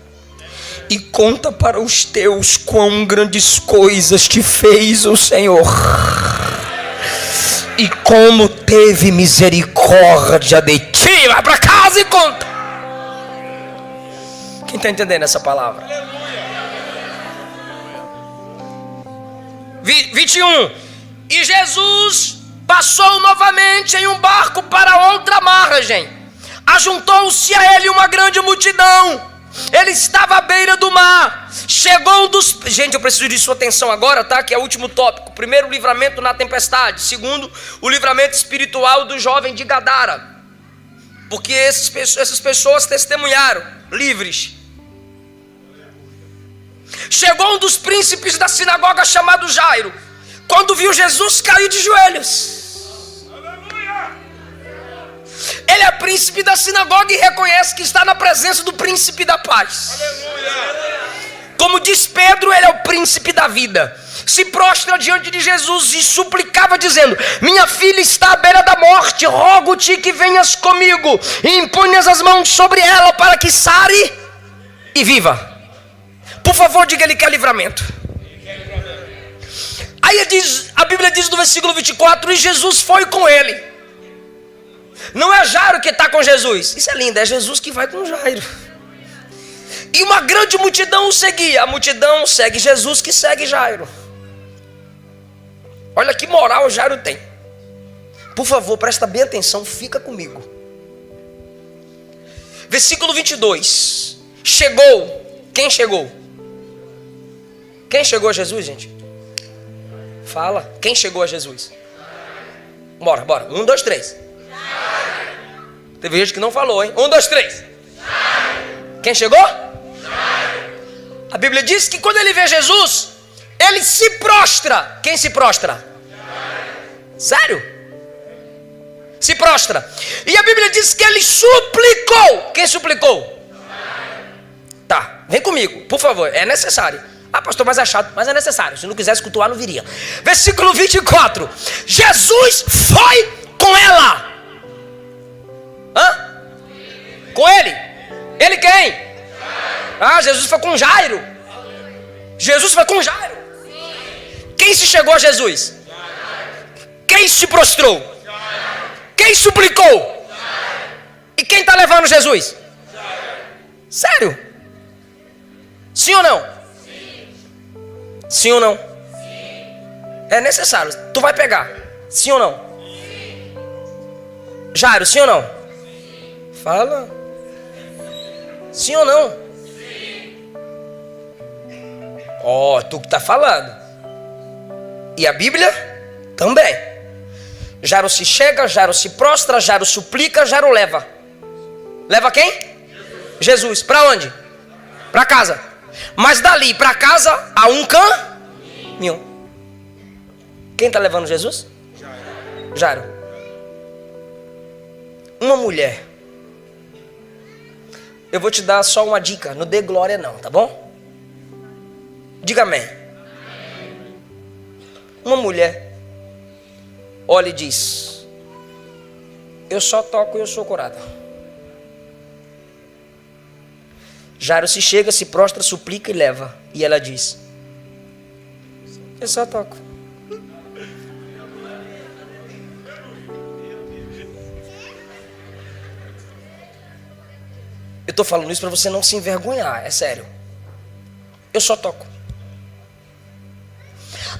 e conta para os teus quão grandes coisas te fez o Senhor. E como teve misericórdia de ti. Vai para casa e conta. Quem está entendendo essa palavra? 21. E Jesus passou novamente em um barco para outra margem. Ajuntou-se a ele uma grande multidão. Ele estava à beira do mar. Chegou um dos... Gente, eu preciso de sua atenção agora, tá? Que é o último tópico. Primeiro, o livramento na tempestade. Segundo, o livramento espiritual do jovem de Gadara. Porque essas pessoas testemunharam, livres. Chegou um dos príncipes da sinagoga chamado Jairo. Quando viu Jesus, caiu de joelhos. Ele é príncipe da sinagoga e reconhece que está na presença do príncipe da paz. Como diz Pedro, ele é o príncipe da vida. Se prostra diante de Jesus e suplicava dizendo: minha filha está à beira da morte, rogo-te que venhas comigo e imponhas as mãos sobre ela para que sare e viva. Por favor, diga ele que é livramento. Aí a Bíblia diz no versículo 24: e Jesus foi com ele. Não é Jairo que está com Jesus. Isso é lindo, é Jesus que vai com Jairo. E uma grande multidão o seguia. A multidão segue Jesus, que segue Jairo. Olha que moral Jairo tem. Por favor, presta bem atenção, fica comigo. Versículo 22. Chegou. Quem chegou? Quem chegou a Jesus, gente? Fala. Quem chegou a Jesus? Bora. 1, 2, 3. Teve gente que não falou, hein? 1, 2, 3. Quem chegou? A Bíblia diz que quando ele vê Jesus, ele se prostra. Quem se prostra? Sério? se prostra. E a Bíblia diz que ele suplicou. Quem suplicou? Tá, vem comigo, por favor, é necessário. Ah, pastor, mas é chato, mas é necessário. Se não quisesse cultuar, não viria. Versículo 24. Jesus foi com ela. Hã? Com ele? Ele quem? Ah, Jesus foi com Jairo. Jesus foi com Jairo. Quem se chegou a Jesus? Quem se prostrou? Quem suplicou? E quem está levando Jesus? Sério? Sim ou não? Sim ou não? É necessário. Tu vai pegar. Sim ou não? Jairo, sim ou não? Fala. Sim ou não? Ó, tu que tá falando. E a Bíblia também. Jairo se chega, Jairo se prostra, Jairo suplica, Jairo leva. Leva quem? Jesus. Para onde? Para casa. Mas dali para casa há um caminho. Quem está levando Jesus? Jairo. Uma mulher. Eu vou te dar só uma dica. Não dê glória não, tá bom? Diga amém. Uma mulher olha e diz: eu só toco e eu sou curada. Jairo se chega, se prostra, suplica e leva. E ela diz: eu só toco. Eu estou falando isso para você não se envergonhar, é sério. Eu só toco.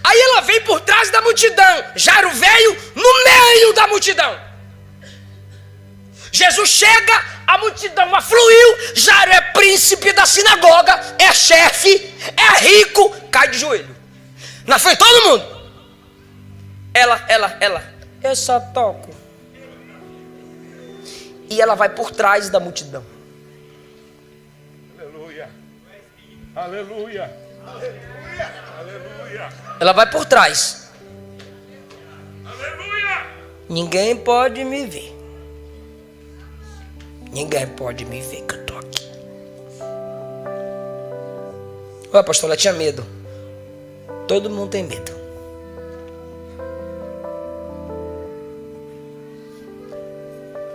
Aí ela vem por trás da multidão. Jairo veio no meio da multidão. Jesus chega, a multidão afluiu. Jairo é príncipe da sinagoga, é chefe, é rico, cai de joelho. Na frente de todo mundo. Ela, eu só toco. E ela vai por trás da multidão. Aleluia. Aleluia. Aleluia. Aleluia. Ela vai por trás. Aleluia. Ninguém pode me ver. Ninguém pode me ver que eu tô aqui. Olha, pastor, ela tinha medo. Todo mundo tem medo.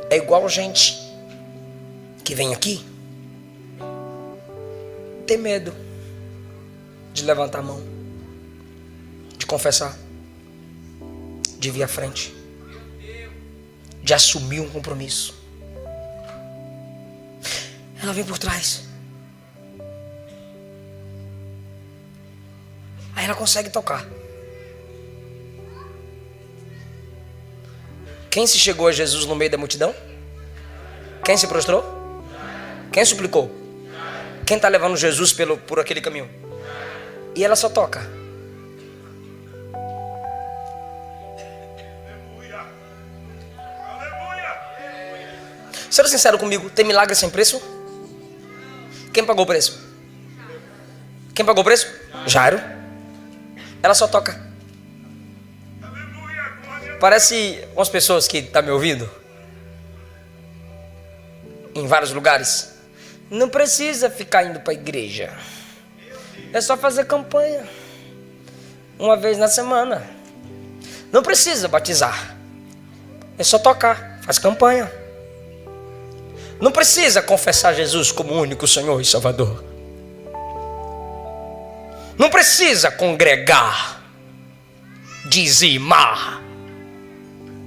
É igual gente que vem aqui, tem medo de levantar a mão, de confessar, de vir à frente, de assumir um compromisso. Ela vem por trás. Aí ela consegue tocar. Quem se chegou a Jesus no meio da multidão? Quem se prostrou? Quem suplicou? Quem está levando Jesus por aquele caminho? E ela só toca. Aleluia. Aleluia. Seja sincero comigo, tem milagre sem preço? Quem pagou o preço? Quem pagou o preço? Jairo. Ela só toca. Parece umas pessoas que estão me ouvindo em vários lugares. Não precisa ficar indo para a igreja. É só fazer campanha uma vez na semana. Não precisa batizar. É só tocar, faz campanha. Não precisa confessar Jesus como único Senhor e Salvador. Não precisa congregar, dizimar,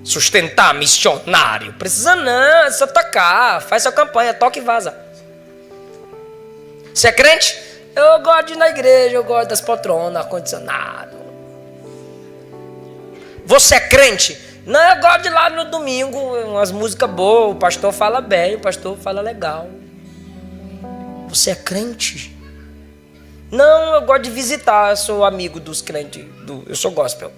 sustentar missionário. Precisa não, é só tocar, faz sua campanha, toca e vaza. Você é crente? Eu gosto de ir na igreja, eu gosto das poltronas, ar-condicionado. Você é crente? Não, eu gosto de ir lá no domingo, umas músicas boas, o pastor fala bem, o pastor fala legal. Você é crente? Não, eu gosto de visitar, eu sou amigo dos crentes, eu sou gospel.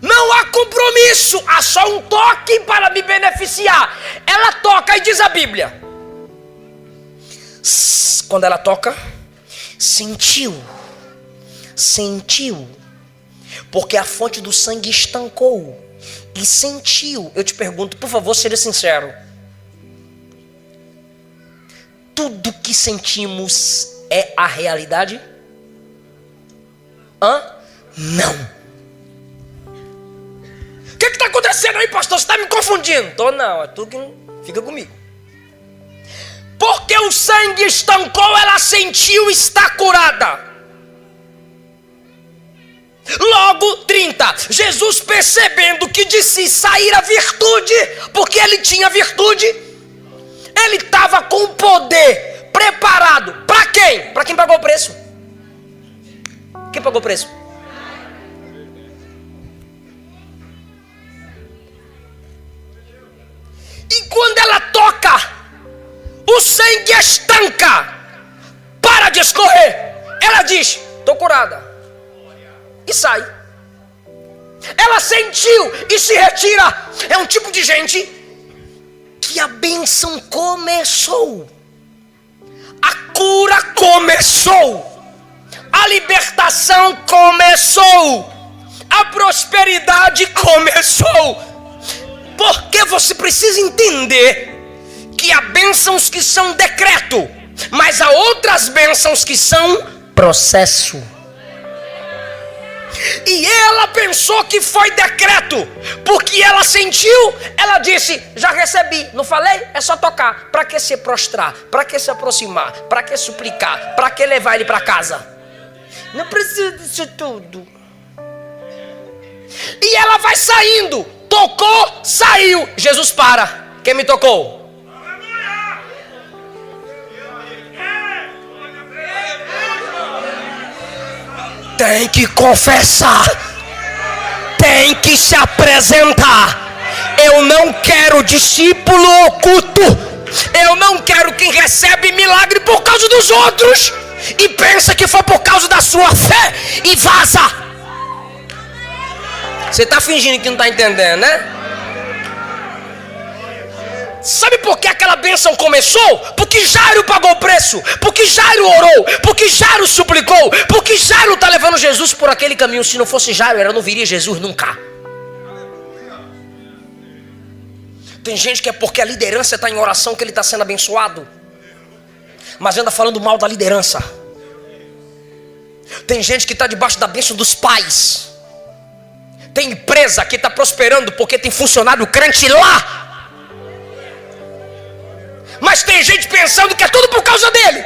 Não há compromisso, há só um toque para me beneficiar. Ela toca e diz a Bíblia. Quando ela toca, sentiu. Porque a fonte do sangue estancou e sentiu. Eu te pergunto, por favor, seja sincero. Tudo que sentimos é a realidade? Não. O que está acontecendo aí, pastor? Você está me confundindo? Tô não, é tu que não fica comigo. Porque o sangue estancou, ela sentiu, está curada. Logo, 30, Jesus percebendo que de si saíra virtude, porque ele tinha virtude, ele estava com o poder preparado. Para quem? Para quem pagou o preço. Quem pagou o preço? E quando ela toca, o sangue estanca, para de escorrer. Ela diz: estou curada. E sai. Ela sentiu e se retira. É um tipo de gente que a bênção começou, a cura começou, a libertação começou, a prosperidade começou. Porque você precisa entender que há bênçãos que são decreto, mas há outras bênçãos que são processo. E ela pensou que foi decreto, porque ela sentiu, ela disse: já recebi, não falei? É só tocar. Para que se prostrar? Para que se aproximar? Para que suplicar? Para que levar ele para casa? Não precisa disso tudo. E ela vai saindo, tocou, saiu. Jesus para. Quem me tocou? Tem que confessar, tem que se apresentar. Eu não quero discípulo oculto. Eu não quero quem recebe milagre por causa dos outros e pensa que foi por causa da sua fé e vaza. Você está fingindo que não está entendendo, né? Sabe por que aquela bênção começou? Porque Jairo pagou o preço, porque Jairo orou, porque Jairo suplicou, porque Jairo está levando Jesus por aquele caminho. Se não fosse Jairo, ela não viria Jesus nunca. Tem gente que é porque a liderança está em oração que ele está sendo abençoado, mas anda falando mal da liderança. Tem gente que está debaixo da bênção dos pais. Tem empresa que está prosperando porque tem funcionário crente lá. Mas tem gente pensando que é tudo por causa dele.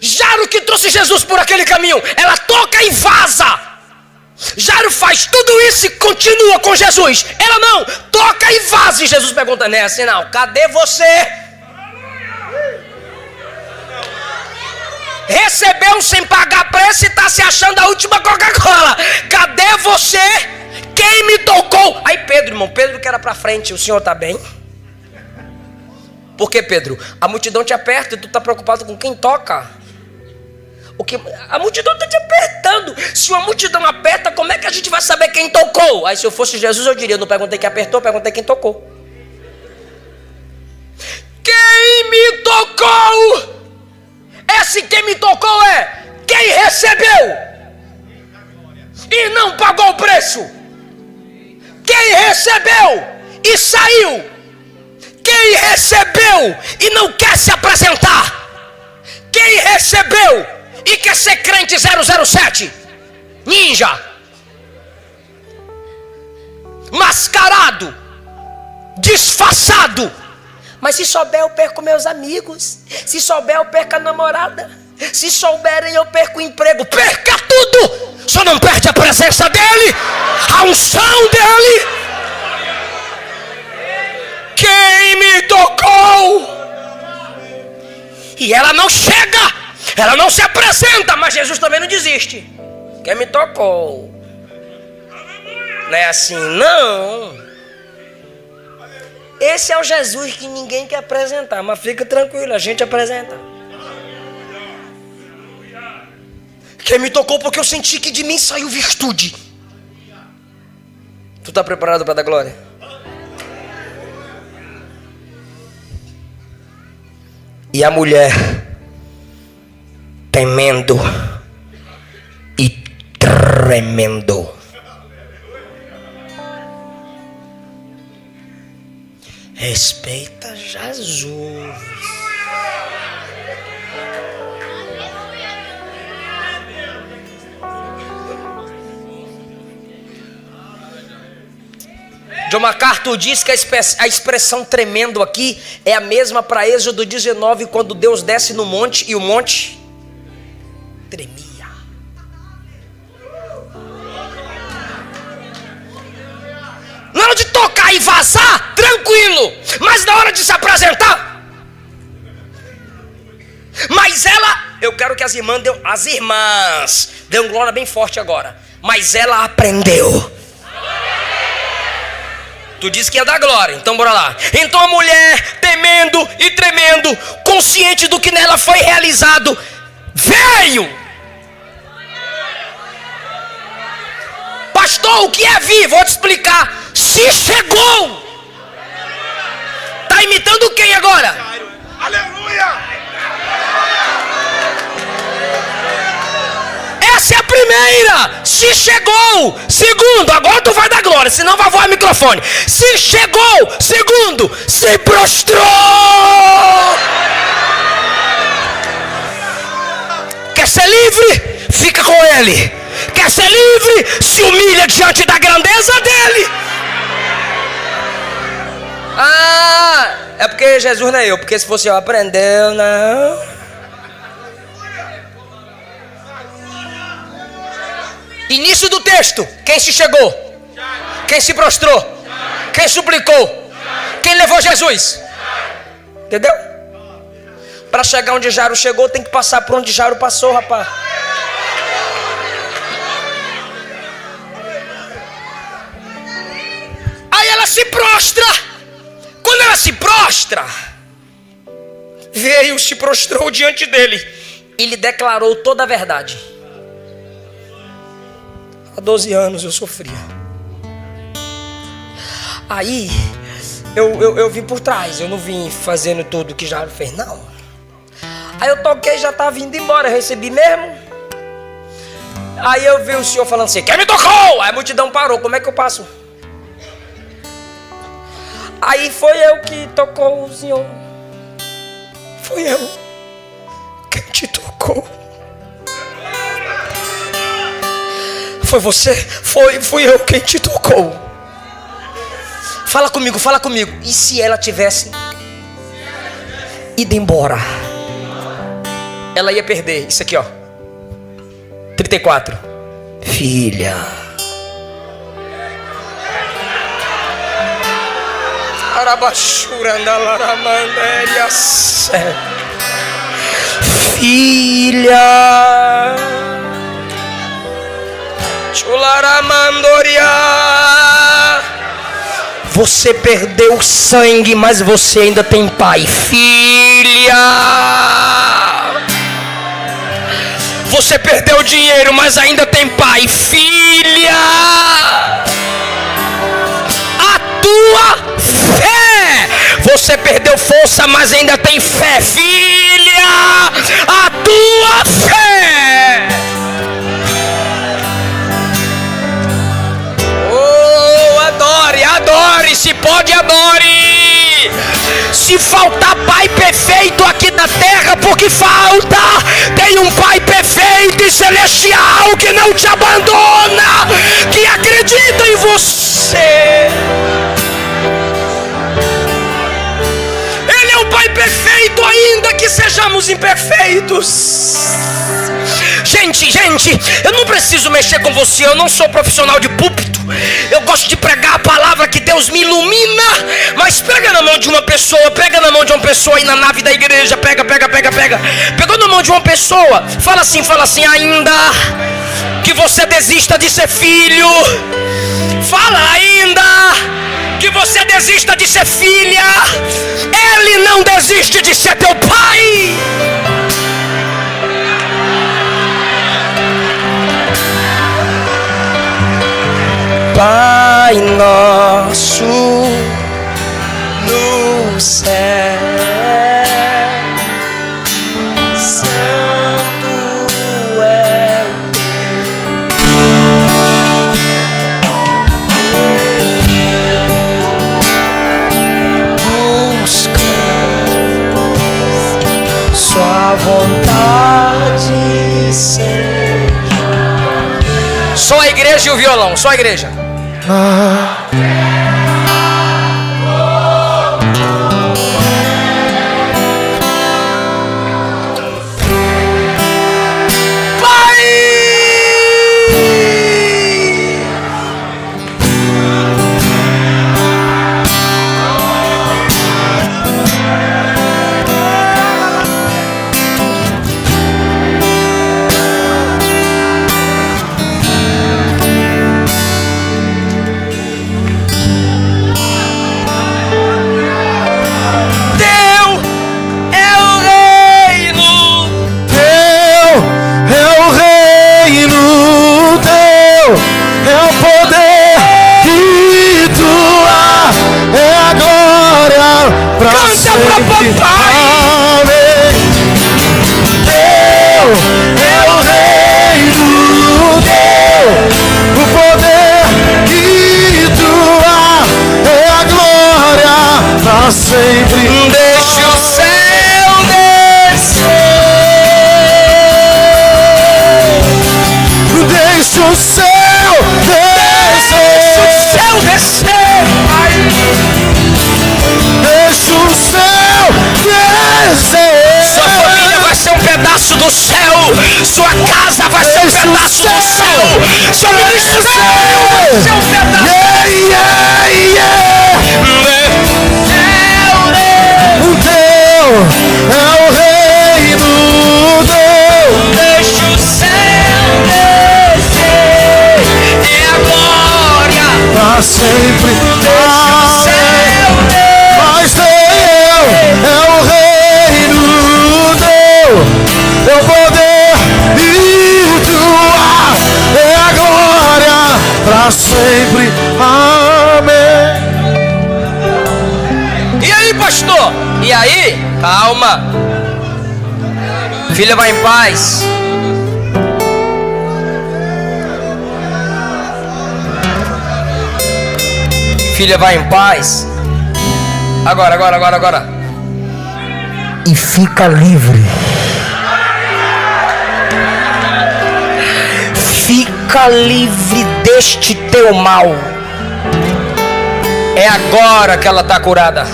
Jairo que trouxe Jesus por aquele caminho, ela toca e vaza. Jairo faz tudo isso e continua com Jesus. Ela não, toca e vaza. E Jesus pergunta: não é assim não, cadê você? Recebeu sem pagar preço e está se achando a última Coca-Cola. Cadê você? Quem me tocou? Aí Pedro, irmão, Pedro que era para frente, o senhor está bem? Por que, Pedro? A multidão te aperta e tu está preocupado com quem toca. A multidão está te apertando. Se uma multidão aperta, como é que a gente vai saber quem tocou? Aí se eu fosse Jesus eu diria: não perguntei quem apertou, perguntei quem tocou. Quem me tocou? Esse quem me tocou é quem recebeu e não pagou o preço. Quem recebeu e saiu. Quem recebeu e não quer se apresentar. Quem recebeu e quer ser crente 007, ninja, mascarado, disfarçado. Mas se souber eu perco meus amigos, se souber eu perco a namorada, se souberem eu perco o emprego. Perca tudo, só não perde a presença dele, a unção dele. Quem me tocou? E ela não chega, ela não se apresenta, mas Jesus também não desiste. Quem me tocou? Não é assim não. Esse é o Jesus que ninguém quer apresentar, mas fica tranquilo, a gente apresenta. Quem me tocou porque eu senti que de mim saiu virtude. Tu está preparado para dar glória? E a mulher, temendo, tremendo. Respeita Jesus. John MacArthur diz que a expressão tremendo aqui é a mesma para Êxodo 19, quando Deus desce no monte e o monte tremia. Na hora de tocar e vazar, tranquilo, mas na hora de se apresentar. Mas eu quero que as irmãs dêem glória bem forte agora. Mas ela aprendeu. Tu disse que ia dar glória, então bora lá. Então a mulher, temendo e tremendo, consciente do que nela foi realizado, veio. Pastor, o que é vir? Vou te explicar. Se chegou. Tá imitando quem agora? Aleluia! Essa é a primeira. Se chegou. Segundo, agora tu vai dar glória, senão vai voar o microfone. Se chegou. Segundo, se prostrou. Quer ser livre? Fica com ele. Quer ser livre? Se humilha diante da grandeza dele. Ah, é porque Jesus não é eu. Porque se fosse eu, aprendeu, não. Início do texto. Quem se chegou? Quem se prostrou? Quem suplicou? Quem levou Jesus? Entendeu? Para chegar onde Jairo chegou, tem que passar por onde Jairo passou, rapaz. Aí ela se prostra. Quando ela se prostra, veio, se prostrou diante dele e lhe declarou toda a verdade. Há 12 anos eu sofria. Aí eu vim por trás, eu não vim fazendo tudo que Jairo fez, não. Aí eu toquei, já estava indo embora, eu recebi mesmo. Aí eu vi o senhor falando assim: quem me tocou? Aí a multidão parou, como é que eu passo? Aí foi eu que tocou o senhor. Foi eu. Quem te tocou? Foi você? Fui eu quem te tocou. Fala comigo, fala comigo. E se ela tivesse ido embora? Ela ia perder. Isso aqui, ó. 34. Filha. Filha. Você perdeu sangue, mas você ainda tem pai. Filha. Você perdeu dinheiro, mas ainda tem pai. Filha. A tua fé. Você perdeu força, mas ainda tem fé. Filha. A tua fé. Adore, se pode, adore. Se faltar pai perfeito aqui na terra, porque falta, tem um pai perfeito e celestial que não te abandona, que acredita em você. Ele é o pai perfeito, ainda que sejamos imperfeitos. Gente, eu não preciso mexer com você, eu não sou profissional de púlpito. Eu gosto de pregar a palavra que Deus me ilumina. Mas pega na mão de uma pessoa, aí na nave da igreja. Pega. Pegou na mão de uma pessoa, fala assim, ainda que você desista de ser filho. Fala, ainda que você desista de ser filha, Ele não desiste de ser teu pai. Pai nosso no céu, santo é o teu e o violão, só a igreja. Sempre deixa o céu descer, deixa o céu descer, deixa o céu descer. Sua família vai ser um pedaço do céu, sua casa vai ser um pedaço do céu, seu ministério vai ser um pedaço. É o reino Deus. Deixa o céu descer, é a glória pra sempre. Deixa o céu descer, Mas Deus é o reino Deus. É o poder e tua é a glória pra sempre. Amém. E aí, pastor? E aí? Calma. Filha, vai em paz. Filha, vai em paz. Agora. E fica livre. Fica livre deste teu mal. É agora que ela está curada.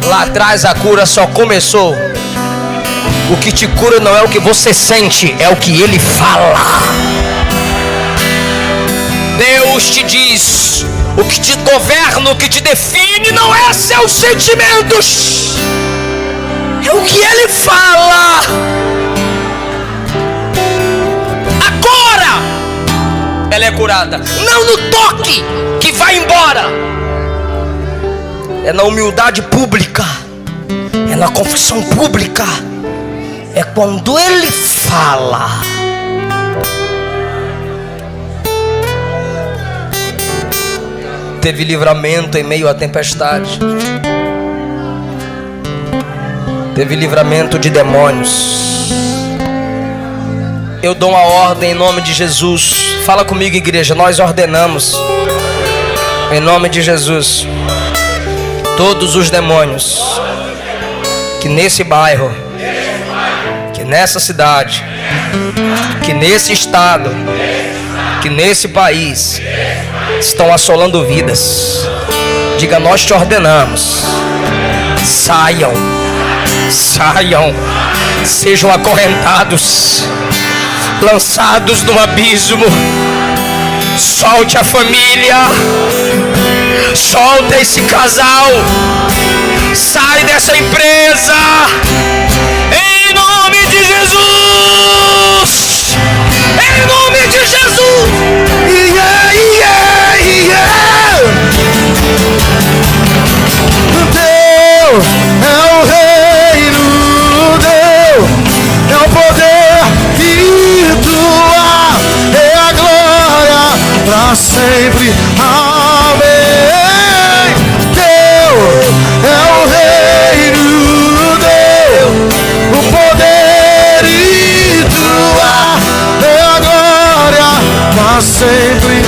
Lá atrás a cura só começou. O que te cura não é o que você sente, é o que ele fala. Deus te diz: o que te governa, o que te define não é seus sentimentos, é o que ele fala. Agora ela é curada, não no toque que vai embora. É na humildade pública, é na confissão pública, é quando ele fala. Teve livramento em meio à tempestade, teve livramento de demônios. Eu dou uma ordem em nome de Jesus. Fala comigo, igreja, nós ordenamos em nome de Jesus. Todos os demônios que nesse bairro, que nessa cidade, que nesse estado, que nesse país estão assolando vidas, diga: nós te ordenamos. Saiam, sejam acorrentados, lançados no abismo. Solte a família, solta esse casal, sai dessa empresa, em nome de Jesus, em nome de Jesus. Deus é o reino, Deus é o poder e tua é a glória pra sempre. Amém. Deus é o reino, Deus, o poder e tua é a glória pra sempre.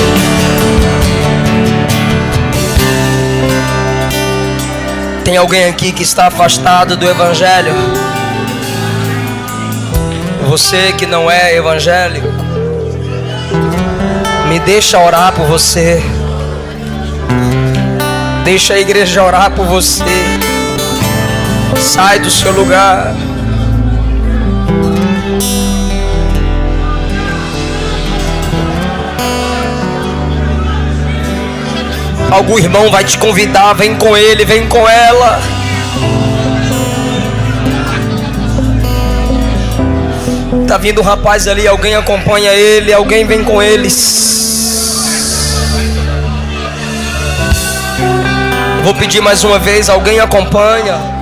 Tem alguém aqui que está afastado do evangelho? Você que não é evangélico, Me deixa orar por você. Deixa a igreja orar por você. Sai do seu lugar. Algum irmão vai te convidar, vem com ele, vem com ela. Tá vindo um rapaz ali, alguém acompanha ele, alguém vem com eles. Vou pedir mais uma vez, alguém acompanha.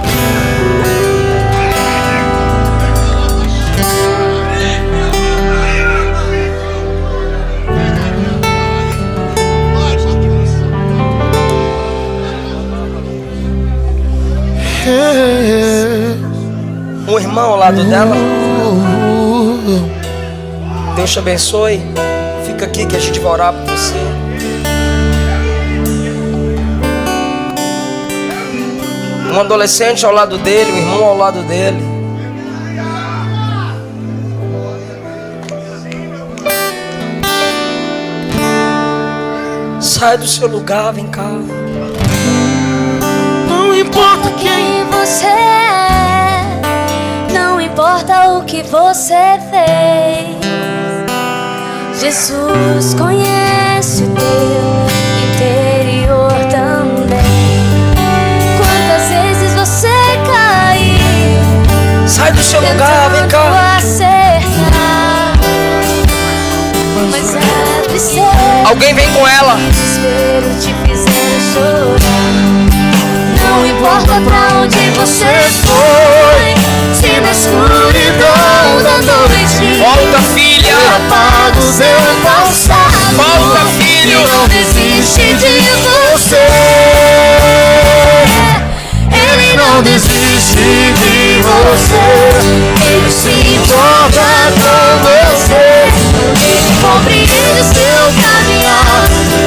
Um irmão ao lado dela. Deus te abençoe. Fica aqui que a gente vai orar por você. Um adolescente ao lado dele, um irmão ao lado dele. Sai do seu lugar, vem cá. Não importa quem você é, não importa o que você fez. Jesus conhece o teu interior também. Quantas vezes você caiu, sai do seu lugar, vem cá. Acertar, mas é tristeza. Alguém vem com ela. Desespero te fizeram chorar. Não importa pra onde você foi, se na escuridão da noite volta, filha. Apaga o seu passado. Volta, filho. E não desiste de você. Ele não desiste de você. Ele se importa com você. Ele compreende o seu caminhar.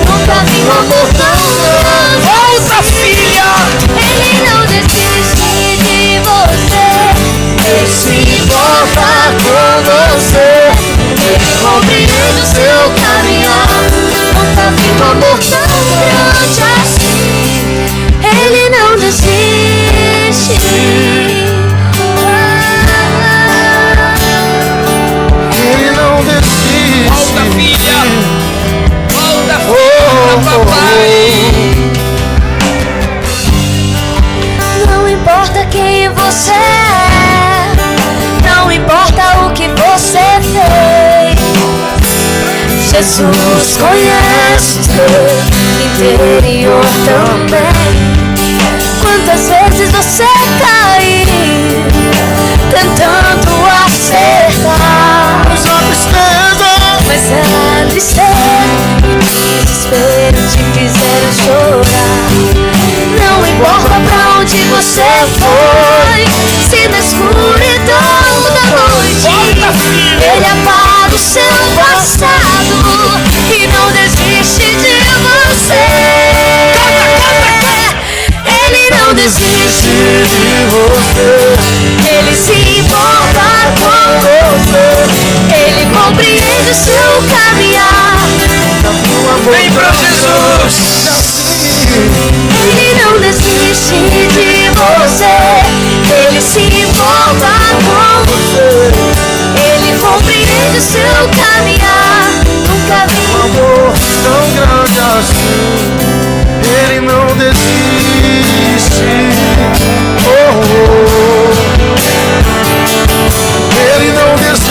Nunca vi um amor tão grande. Volta, filha. Ele não desiste de você. Ele se importa com você. Ele compreende o seu caminhar. Nunca vi um amor tão grande assim. Ele não desiste. Ele não desiste. Volta, filha. Volta, filha, papai. Não importa quem você é, não importa o que você fez. Jesus conhece o teu interior também. Quantas vezes você caiu, tentando acertar, Mas a tristeza, mas a tristeza e desespero te fizeram chorar. Não importa pra onde você foi, se na escuridão da noite ele apaga o seu passado e não desiste de você. Ele não desiste de você. Ele se importa com você. Ele compreende o seu caminhar. Vem pra Jesus. Ele não desiste de você. Ele se importa com você. Ele compreende o seu caminhar. Nunca vi um amor tão grande assim. Ele não desiste. Oh, oh. Ele não desiste.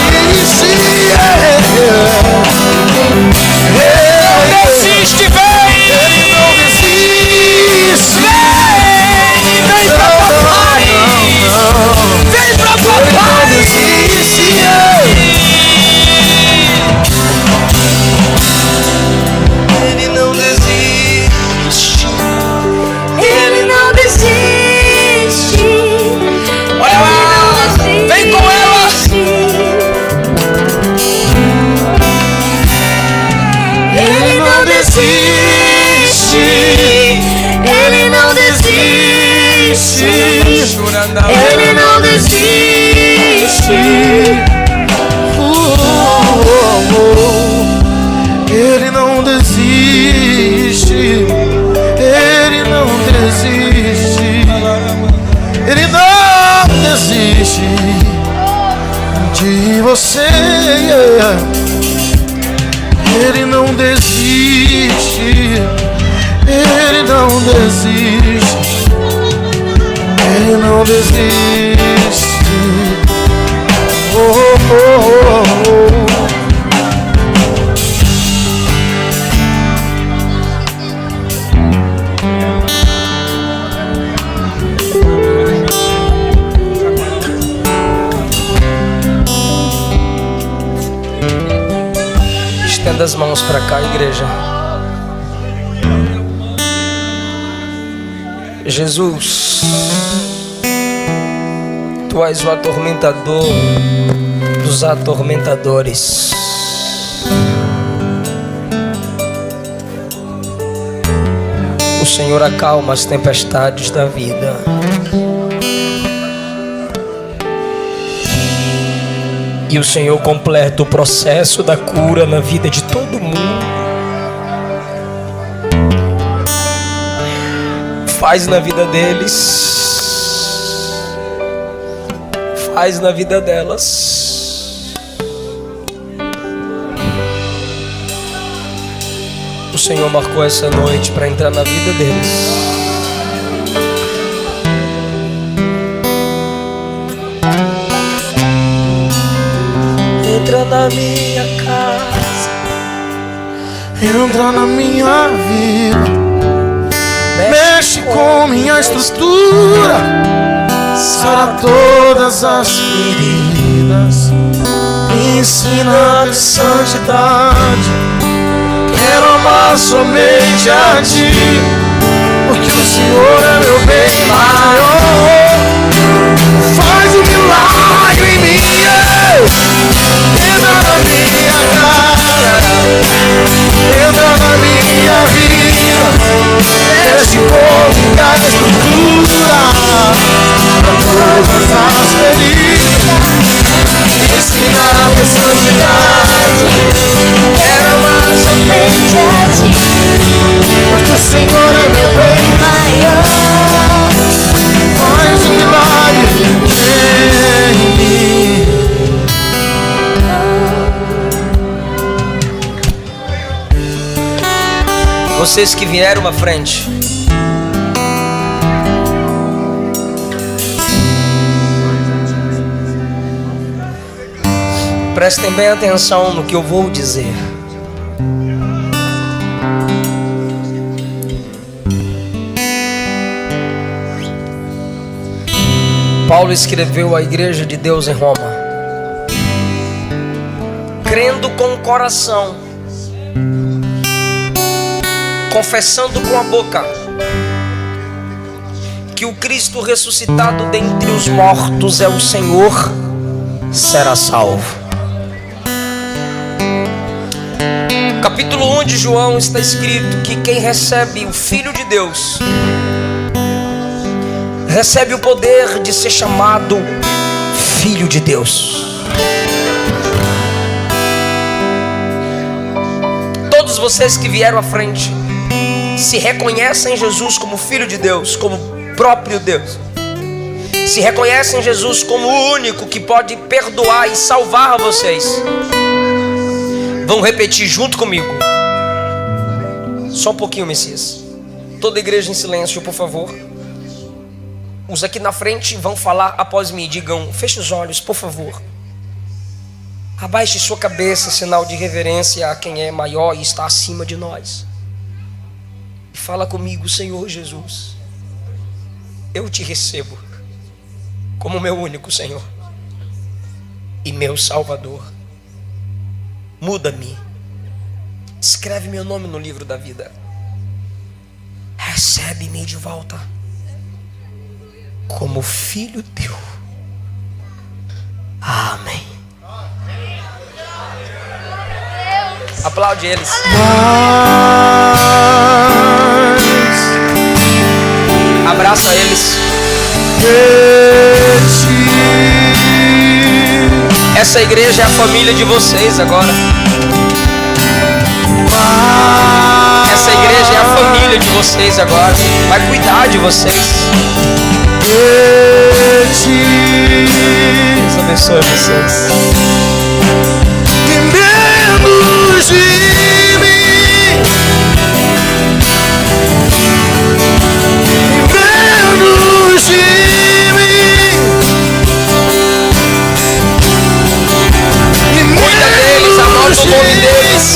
Não desiste, vem. Ele não desiste. Vem pra papai. Vem pra papai. Ele não desiste. Ele não desiste. Olha lá. Vem com ela. Ele não desiste. Ele não desiste. Ele não desiste. Ele não você. Ele não desiste. Ele não desiste. Ele não desiste. Oh, oh, oh, oh. Estenda as mãos para cá, igreja. Jesus, Tu és o atormentador dos atormentadores. O Senhor acalma as tempestades da vida. E o Senhor completa o processo da cura na vida de todo mundo. Faz na vida deles. Faz na vida delas. O Senhor marcou essa noite para entrar na vida deles. Entra na minha casa, Entra na minha vida, mexe com minha estrutura, sara todas as feridas, me ensina a santidade. Quero amar somente a Ti, porque o Senhor é meu bem maior. Faz um milagre em mim, entra na minha casa, entra na minha vida, mexe com minha estrutura, para todas as feridas, me ensina a ter santidade. Quero amar somente a Ti, porque o Senhor é meu bem maior. Faz um milagre em mim. vocês que vieram à frente, prestem bem atenção no que eu vou dizer. Paulo escreveu à igreja de Deus em Roma, crendo com o coração, confessando com a boca que o Cristo ressuscitado dentre os mortos é o Senhor, será salvo. Capítulo 1 de João está escrito que quem recebe o Filho de Deus recebe o poder de ser chamado Filho de Deus. Todos vocês que vieram à frente se reconhecem Jesus como Filho de Deus, como próprio Deus. Se reconhecem Jesus como o único que pode perdoar e salvar vocês. Vão repetir junto comigo. Só um pouquinho, Messias. Toda a igreja em silêncio, por favor. Os aqui na frente vão falar após mim. Digam, feche os olhos, por favor. Abaixe sua cabeça, sinal de reverência a quem é maior e está acima de nós. E fala comigo, Senhor Jesus. Eu te recebo como meu único Senhor e meu Salvador. Muda-me. Escreve meu nome no livro da vida. Recebe-me de volta como filho teu. Amém. Aplaude eles. Abraça eles. Essa igreja é a família de vocês agora. Essa igreja é a família de vocês agora. Vai cuidar de vocês. Deus abençoe vocês. menos de mim, menos de mim. Cuida deles, anota o nome deles.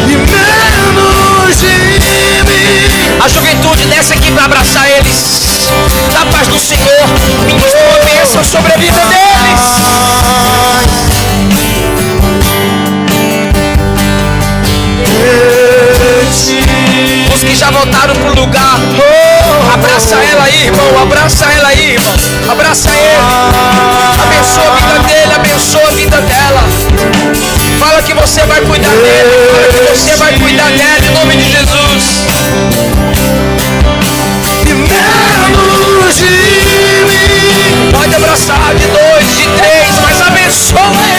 E menos de mim. A juventude desce aqui para abraçar eles. Da paz do Senhor, ministra uma bênção sobre a vida deles. Os que já voltaram pro lugar, abraça ela aí, irmão. Abraça ela aí, irmão. Abraça ele. Abençoa a vida dele, abençoa a vida dela. Fala que você vai cuidar dele. Fala que você vai cuidar dela em nome de Jesus. E menos de mim. Pode abraçar de 2, de 3, mas abençoa